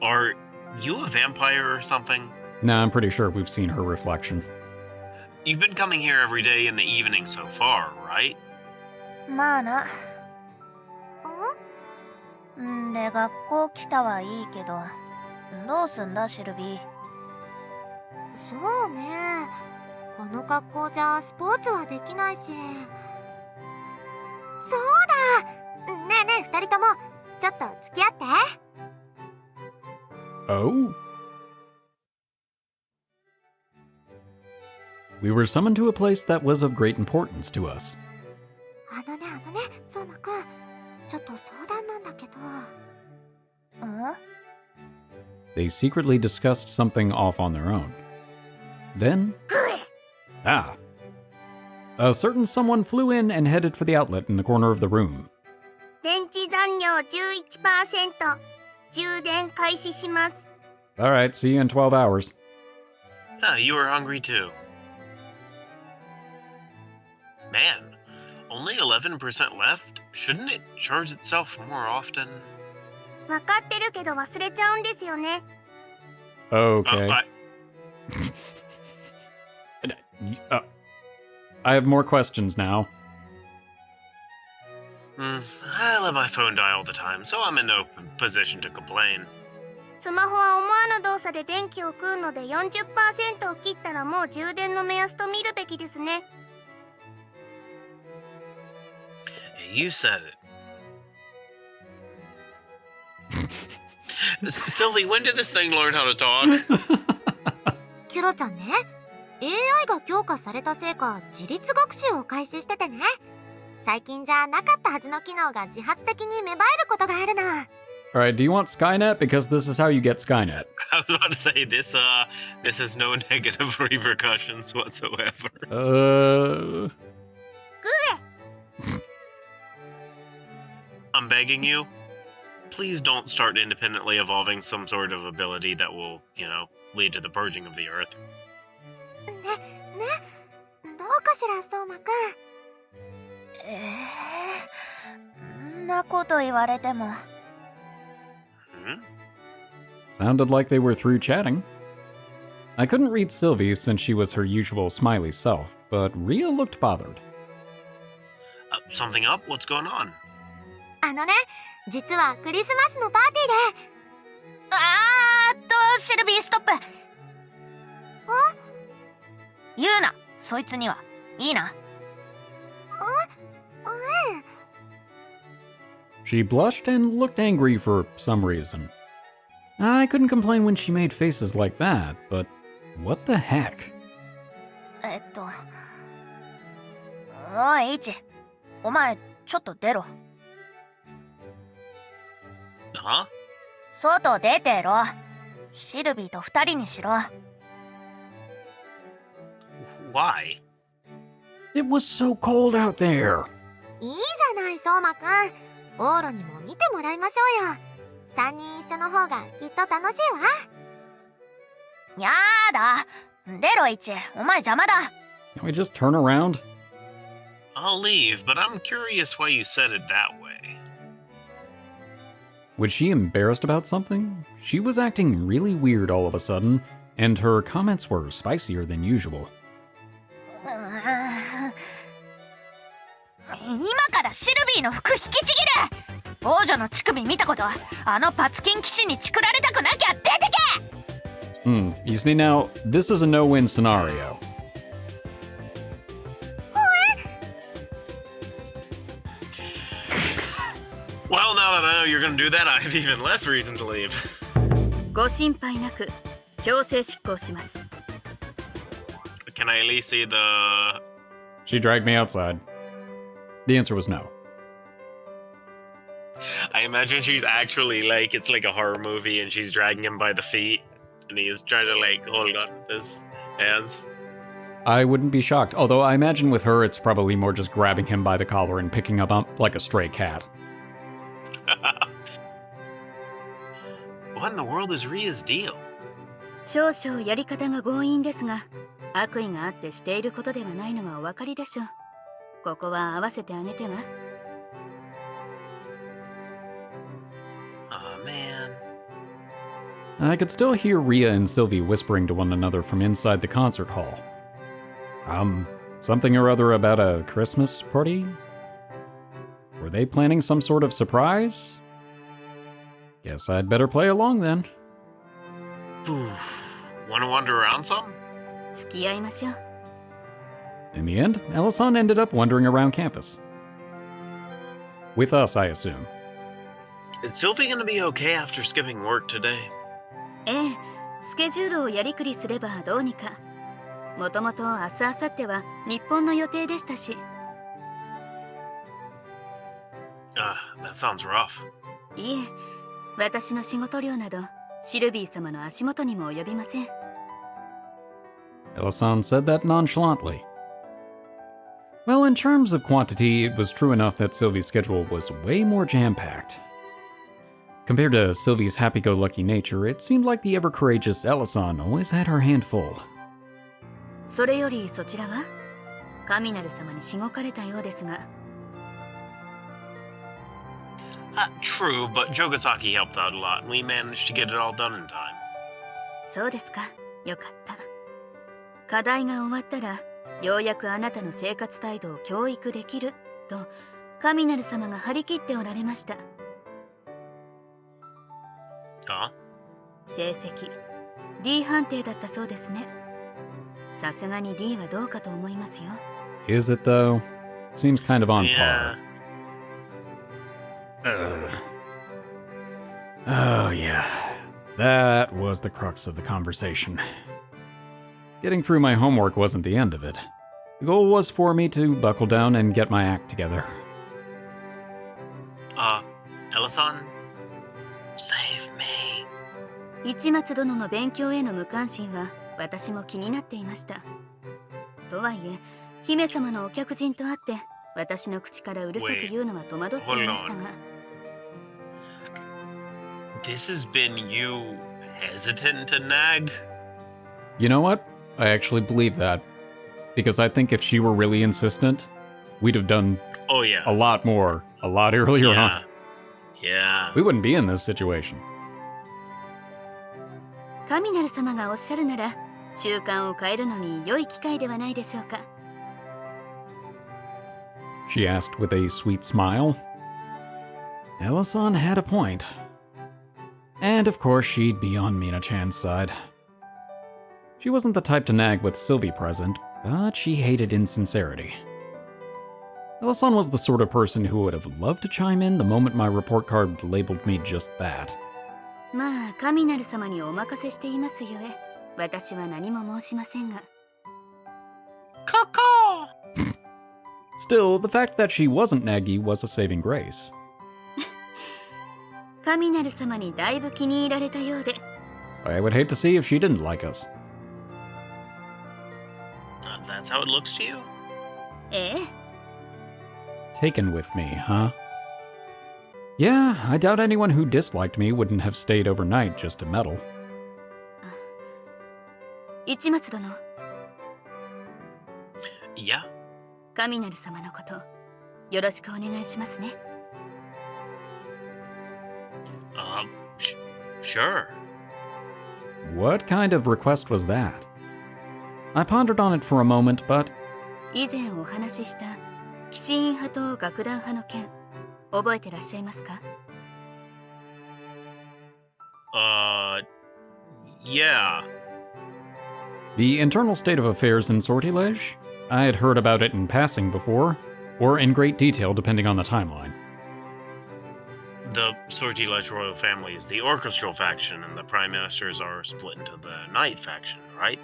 Are you a vampire or something? Nah, I'm pretty sure we've seen her reflection. You've been coming here every day in the evening so far, right? まあな。んで、学校来たはいいけど、どうすんだ、シルビー。そうね。この格好じゃスポーツはできないし。そうだ！ねえねえ、二人とも、ちょっと付き合って。 Oh? We were summoned to a place that was of great importance to us. あのね、相馬くん、ちょっと相談なんだけど。They secretly discussed something off on their own. Then... Ah! A certain someone flew in and headed for the outlet in the corner of the room. 電池残量 11%。充電開始します。 Alright, see you in 12 hours. Ah, you were hungry too. Man, only 11% left? Shouldn't it charge itself more often? わかってるけど忘れちゃうんですよね。 Okay. I have more questions now. I let my phone die all the time, so I'm in no position to complain. スマホは思わぬ動作で電気を食うので 40% を切ったらもう充電の目安と見るべきですね。 You said it. Sylvie, when did this thing learn how to talk? キュロちゃんね、 AI が強化されたせいか自律学習を開始しててね、最近じゃなかったはずの機能が自発的に芽生えることがあるの。 Alright, do you want Skynet? Because this is how you get Skynet. I was about to say this has no negative repercussions whatsoever. I'm begging you, please don't start independently evolving some sort of ability that will, lead to the purging of the earth. ね、どうかしら相馬くん。んなこと言われても。 Sounded like they were through chatting. I couldn't read Sylvie since she was her usual smiley self, but Ria looked bothered. Something up? What's going on? あのね、実はクリスマスのパーティーで。シルビーストップ。言うな、そいつには。いいな。She blushed and looked angry for some reason. I couldn't complain when she made faces like that, but what the heck? おい、イチ。お前、ちょっと出ろ。Huh? 外出てろ。シルビーと二人にしろ。 Why? It was so cold out there. いいじゃない、相馬くん。オーロにも見てもらいましょうよ。三人一緒の方がきっと楽しいわ。やだ。出ろ、イチ。お前邪魔だ。 Can we just turn around? I'll leave, but I'm curious why you said it that way. Was she embarrassed about something? She was acting really weird all of a sudden, and her comments were spicier than usual. 今からシルビーの服引きちぎる。王女の乳首見たこと、あのパツキン騎士にチクられたくなきゃ出てけ。 You see now, this is a no-win scenario. Well, now that I know you're gonna do that, I have even less reason to leave. ご心配なく強制執行します。 Can I at least see the... She dragged me outside. The answer was no. I imagine she's actually like, it's like a horror movie and she's dragging him by the feet and he's trying to like hold on with his hands. I wouldn't be shocked, although I imagine with her it's probably more just grabbing him by the collar and picking him up like a stray cat. What in the world is Ria's deal? 少々やり方が強引ですが、悪意があってしていることではないのはお分かりでしょう。ここは合わせてあげては。Oh man. I could still hear Ria and Sylvie whispering to one another from inside the concert hall. Something or other about a Christmas party? Were they planning some sort of surprise? Guess I'd better play along then. Wanna wander around some? 付き合いましょう。 In the end, Elle ended up wandering around campus. With us, I assume. Is Sylvie gonna be okay after skipping work today? ええ、スケジュールをやりくりすればどうにか。もともと明日明後日は日本の予定でしたし。That sounds rough. いえ、私の仕事量などシルビー様の足元にも及びません。Elle said that nonchalantly. Well, in terms of quantity, it was true enough that Sylvie's schedule was way more jam-packed. Compared to Sylvie's happy-go-lucky nature, it seemed like the ever-courageous Elle always had her hand full. それよりそちらは神なる様にしごかれたようですが。True, but Jogasaki helped out a lot, and we managed to get it all done in time. そうですか。よかった。課題が終わったら、ようやくあなたの生活態度を教育できると神なる様が張り切っておられました。Huh? 成績 D 判定だったそうですね。さすがに D はどうかと思いますよ。Is it though? Seems kind of on Yeah. par. Oh, yeah. That was the crux of the conversation. Getting through my homework wasn't the end of it. The goal was for me to buckle down and get my act together. Elle-san? Save me. 市松殿の勉強への無関心は私も気になっていました。とはいえ、姫様のお客人とあって私の口からうるさく言うのは戸惑っていましたが。This has been you hesitant to nag? You know what? I actually believe that. Because I think if she were really insistent, we'd have done Oh, yeah. a lot more, a lot earlier on. Yeah. Yeah. We wouldn't be in this situation. 神なる様がおっしゃるなら習慣を変えるのに良い機会ではないでしょうか。She asked with a sweet smile. Ella-san had a point. And of course, she'd be on Mina-chan's side. She wasn't the type to nag with Sylvie present, but she hated insincerity. Ella-san was the sort of person who would have loved to chime in the moment my report card labeled me just that. まあ神なる様にお任せしていますゆえ、私は何も申しませんが。Still, the fact that she wasn't naggy was a saving grace. 神なる様にだいぶ気に入られたようで。I would hate to see if she didn't like us. That's how it looks to you? ええ。Taken with me, huh? Yeah, I doubt anyone who disliked me wouldn't have stayed overnight just to meddle. 市松殿、 Yeah. 神なる様のことよろしくお願いしますね。Sure. What kind of request was that? I pondered on it for a moment, but 以前お話しした騎士院派と楽団派の件覚えてらっしゃいますか？ Yeah. the internal state of affairs in Sortilege? I had heard about it in passing before, or in great detail depending on the timeline. The Sortilege royal family is the orchestral faction, and the prime ministers are split into the knight faction, right?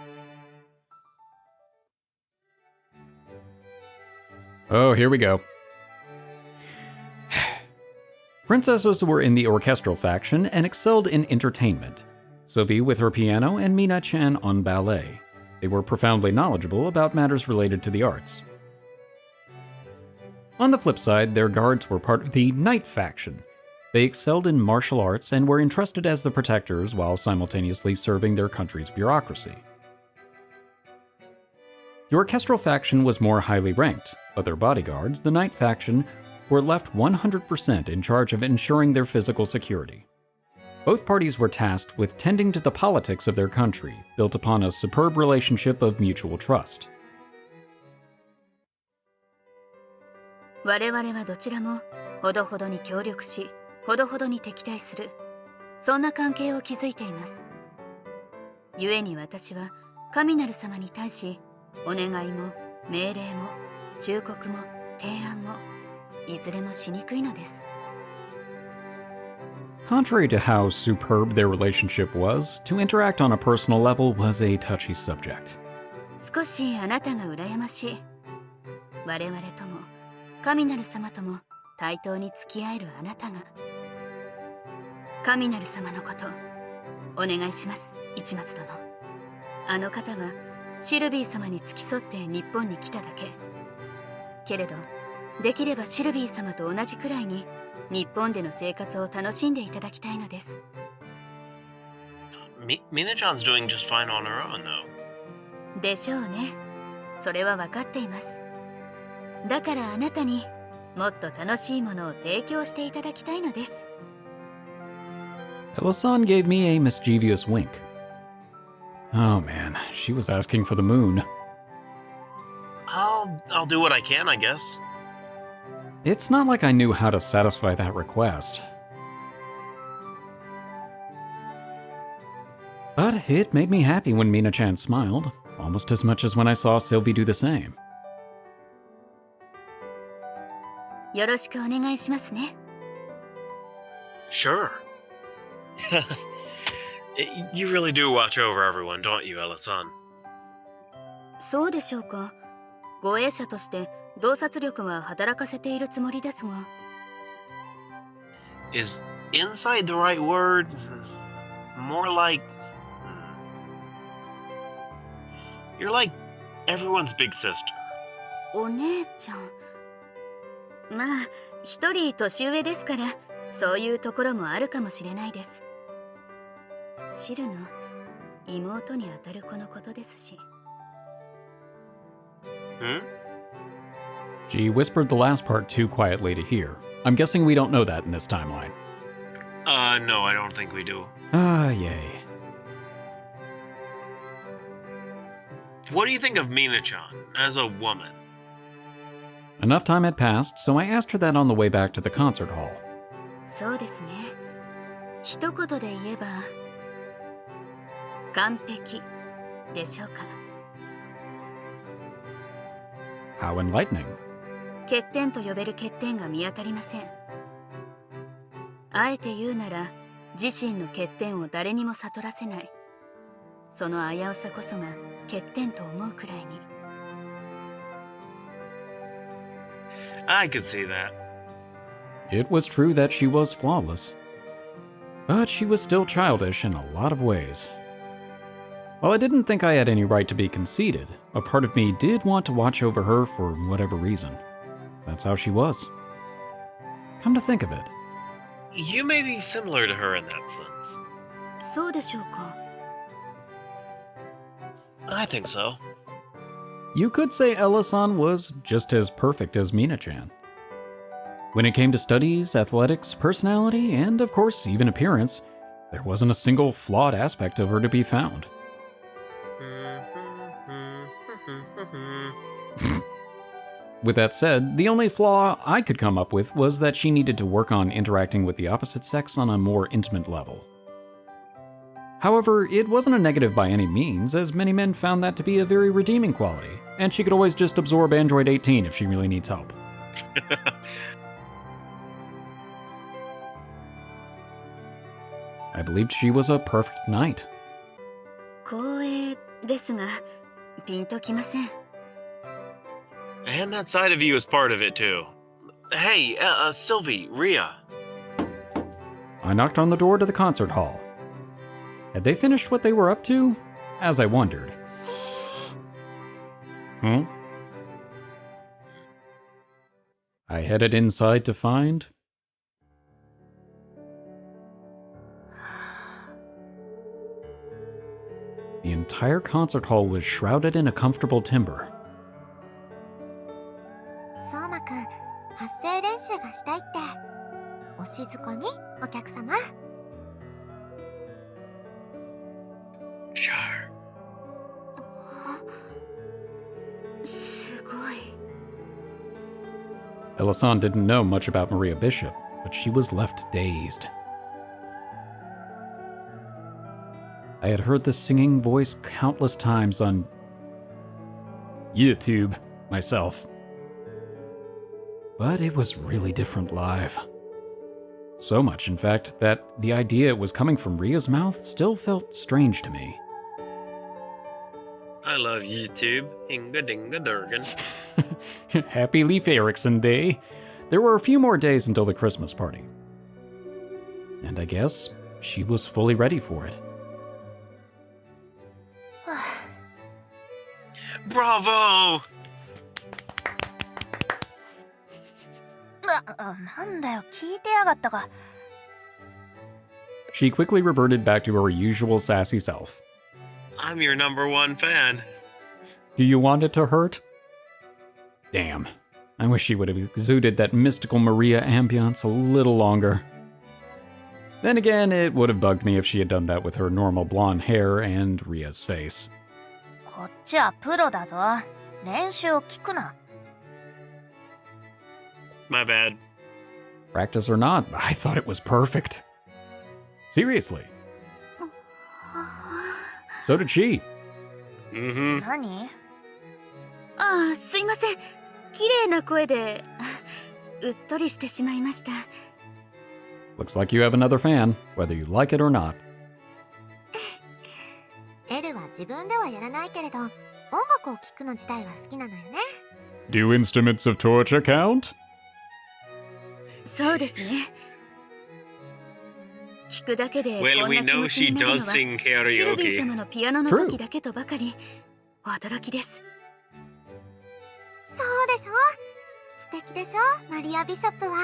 Oh, here we go. Princesses were in the orchestral faction and excelled in entertainment. Sylvie with her piano and Mina-chan on ballet. They were profoundly knowledgeable about matters related to the arts. On the flip side, their guards were part of the knight faction. They excelled in martial arts and were entrusted as the protectors while simultaneously serving their country's bureaucracy. The orchestral faction was more highly ranked, but their bodyguards, the knight faction, were left 100% in charge of ensuring their physical security. Both parties were tasked with tending to the politics of their country, built upon a superb relationship of mutual trust. 我々はどちらもほどほどに協力し、ほどほどに敵対する、そんな関係を築いています。故に私は神なる様に対し、お願いも命令も忠告も提案もいずれもしにくいのです。Contrary to how superb their relationship was, to interact on a personal level was a touchy subject. 少しあなたが羨ましい。我々とも神なる様とも対等に付き合えるあなたが。神なる様のことお願いします、市松殿。あの方はシルビー様に付き添って日本に来ただけ。けれどできればシルビー様と同じくらいに日本での生活を楽しんでいただきたいのです。Mina-chan's doing just fine on her own, though. でしょうね。それは分かっています。だからあなたにもっと楽しいものを提供していただきたいのです。 Elle-san gave me a mischievous wink. Oh man, she was asking for the moon. I'll do what I can, I guess. It's not like I knew how to satisfy that request. But it made me happy when Mina-chan smiled, almost as much as when I saw Sylvie do the same. よろしくお願いしますね。 Sure. You really do watch over everyone, don't you, Elle-san? そうでしょうか。護衛者として洞察力は働かせているつもりですが。 Is inside the right word? More like... You're like everyone's big sister. お姉ちゃん。まあ、一人年上ですから、そういうところもあるかもしれないです。シルの妹にあたる子のことですし。Hmm? She whispered the last part too quietly to hear. I'm guessing we don't know that in this timeline. No, I don't think we do. Ah, yay. What do you think of Mina-chan as a woman? Enough time had passed, so I asked her that on the way back to the concert hall. そうですね。一言で言えば、完璧でしょうか。 How enlightening. 欠点と呼べる欠点が見当たりません。あえて言うなら、自身の欠点を誰にも悟らせない。その危うさこそが欠点と思うくらいに。 I could see that. It was true that she was flawless. But she was still childish in a lot of ways. While I didn't think I had any right to be conceited, a part of me did want to watch over her for whatever reason. That's how she was. Come to think of it, You may be similar to her in that sense. そうでしょうか。 I think so. you could say Elle-san was just as perfect as Mina-chan. When it came to studies, athletics, personality, and of course even appearance, there wasn't a single flawed aspect of her to be found. With that said, the only flaw I could come up with was that she needed to work on interacting with the opposite sex on a more intimate level. However, it wasn't a negative by any means, as many men found that to be a very redeeming quality, and she could always just absorb Android 18 if she really needs help. I believed she was a perfect knight. 光栄ですが、ピンときません。 And that side of you is part of it too. Hey, Sylvie, Ria. I knocked on the door to the concert hall. Had they finished what they were up to? As I wondered. Huh? I headed inside to find... The entire concert hall was shrouded in a comfortable timber. そうまくん、発声練習がしたいって。お静かに、お客様。Sure. すごい。 Elle-san didn't know much about Maria Bishop, but she was left dazed. I had heard the singing voice countless times on YouTube myself. But it was really different live. So much, in fact, that the idea it was coming from Ria's mouth still felt strange to me. I love YouTube. Hinga dinga durgan. Happy Leif Erikson Day. There were a few more days until the Christmas party. And I guess she was fully ready for it. Bravo! なんだよ、聞いてやがったか。 She quickly reverted back to her usual sassy self. I'm your number one fan. Do you want it to hurt? Damn. I wish she would have exuded that mystical Maria ambiance a little longer. Then again, it would have bugged me if she had done that with her normal blonde hair and Ria's face. こっちはプロだぞ。練習を聞くな。My bad. Practice or not, I thought it was perfect. Seriously. So did she. Mm-hmm. 何？ああ、すいません。綺麗な声でうっとりしてしまいました。Looks like you have another fan, whether you like it or not. エルは自分ではやらないけれど、音楽を聴くの自体は好きなのよね。Do instruments of torture count? そうですね。聞くだけでこ Well, ん we な気 know 持ち she になるのは does sing シルビー karaoke. 様のピアノの時だけとばかり驚きです。そうでしょ？素敵でしょ？マリア・ビショップは。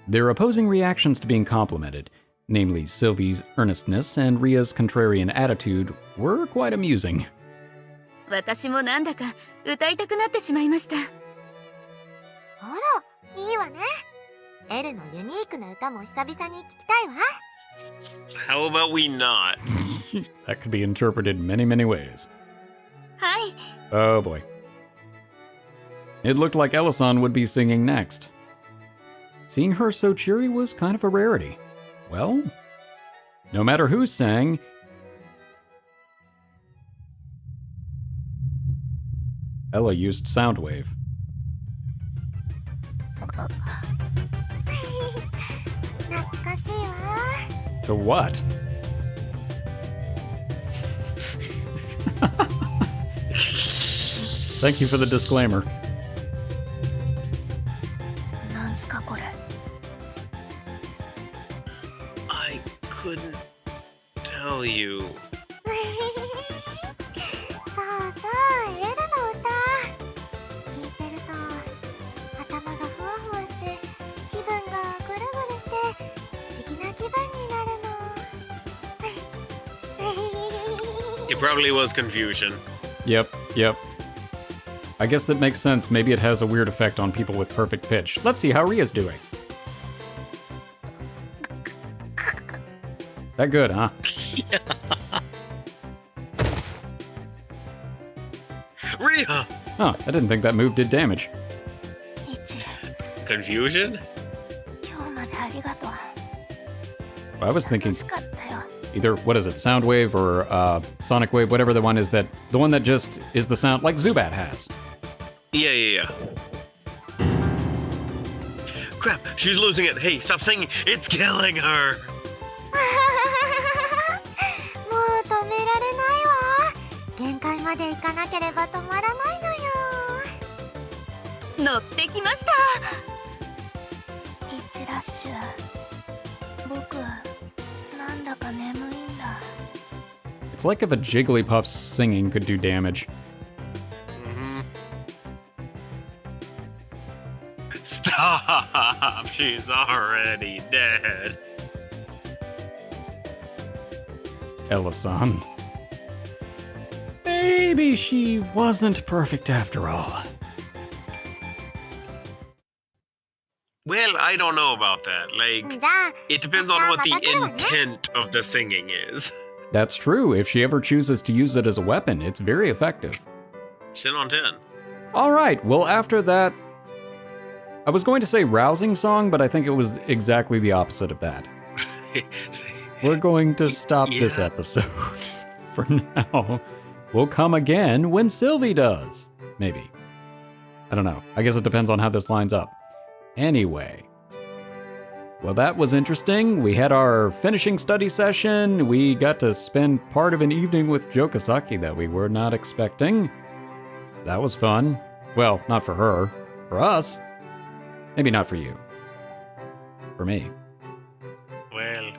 Their opposing reactions to being complimented, namely Sylvie's earnestness and Ria's contrarian attitude, were quite amusing. 私もなんだか歌いたくなってしまいました。あら、いいわね。エルのユニークな歌も久々に聞きたいわ。How about we not? That could be interpreted many, many ways. はい。 Oh boy. It looked like Ellison would be singing next. Seeing her so cheery was kind of a rarity. Well, no matter who sang, Ella used Soundwave. 懐かしいわ。 To what? Thank you for the disclaimer. なんすかこれ。I couldn't tell you. そうそう、エルの歌。聞いてると頭がふわふわして気分がぐるぐるして不思議な気分になるの。 It probably was confusion. Yep. I guess that makes sense. Maybe it has a weird effect on people with perfect pitch. Let's see how Ria's doing. That good, huh? Ria! Huh, I didn't think that move did damage. イチ、 Confusion? 今日までありがとう。 I was thinking 楽しかったよ。 either, what is it, Soundwave or Sonic Wave, whatever the one is that, the one that just is the sound, like Zubat has. Yeah. Crap, she's losing it. Hey, stop singing. It's killing her. もう止められないわ。限界まで行かなければ止まらないのよ。乗ってきました。イチラッシュ。僕、なんだか眠いんだ。 It's like if a Jigglypuff's singing could do damage. Stop. She's already dead. Ella-san. Maybe she wasn't perfect after all. Well, I don't know about that. Like, じゃあ、 it depends on what the 明日また来るわね。 intent of the singing is. That's true. If she ever chooses to use it as a weapon, it's very effective. 10 on 10. All right, well, after that, I was going to say rousing song, but I think it was exactly the opposite of that. We're going to stop this Yeah. episode for now. We'll come again when Sylvie does. Maybe. I don't know. I guess it depends on how this lines up. Anyway. Well, that was interesting. We had our finishing study session. We got to spend part of an evening with Jogasaki that we were not expecting. That was fun. Well, not for her. For us. Maybe not for you. For me. Well,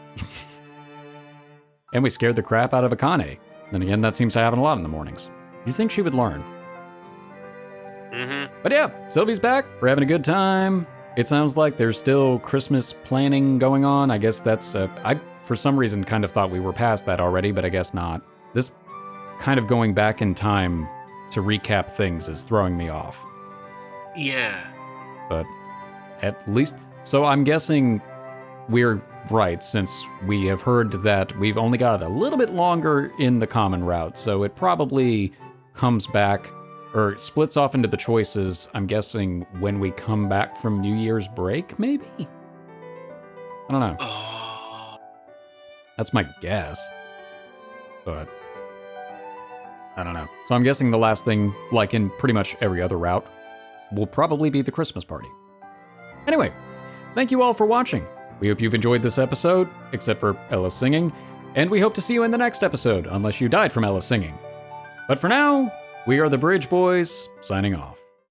And we scared the crap out of Akane. Then again, that seems to happen a lot in the mornings. You'd think she would learn. But yeah, Sylvie's back. We're having a good time. It sounds like there's still Christmas planning going on. I guess that's... I, for some reason, kind of thought we were past that already, but I guess not. This kind of going back in time to recap things is throwing me off. Yeah. But at least... So I'm guessing we're right, since we have heard that we've only got a little bit longer in the common route, so it probably comes back, or splits off into the choices, I'm guessing, when we come back from New Year's break, maybe? I don't know. Oh. That's my guess. But I don't know. So I'm guessing the last thing, like in pretty much every other route, will probably be the Christmas party. Anyway, thank you all for watching. We hope you've enjoyed this episode, except for Ella's singing, and we hope to see you in the next episode, unless you died from Ella's singing. But for now, we are the Bridge Boys, signing off.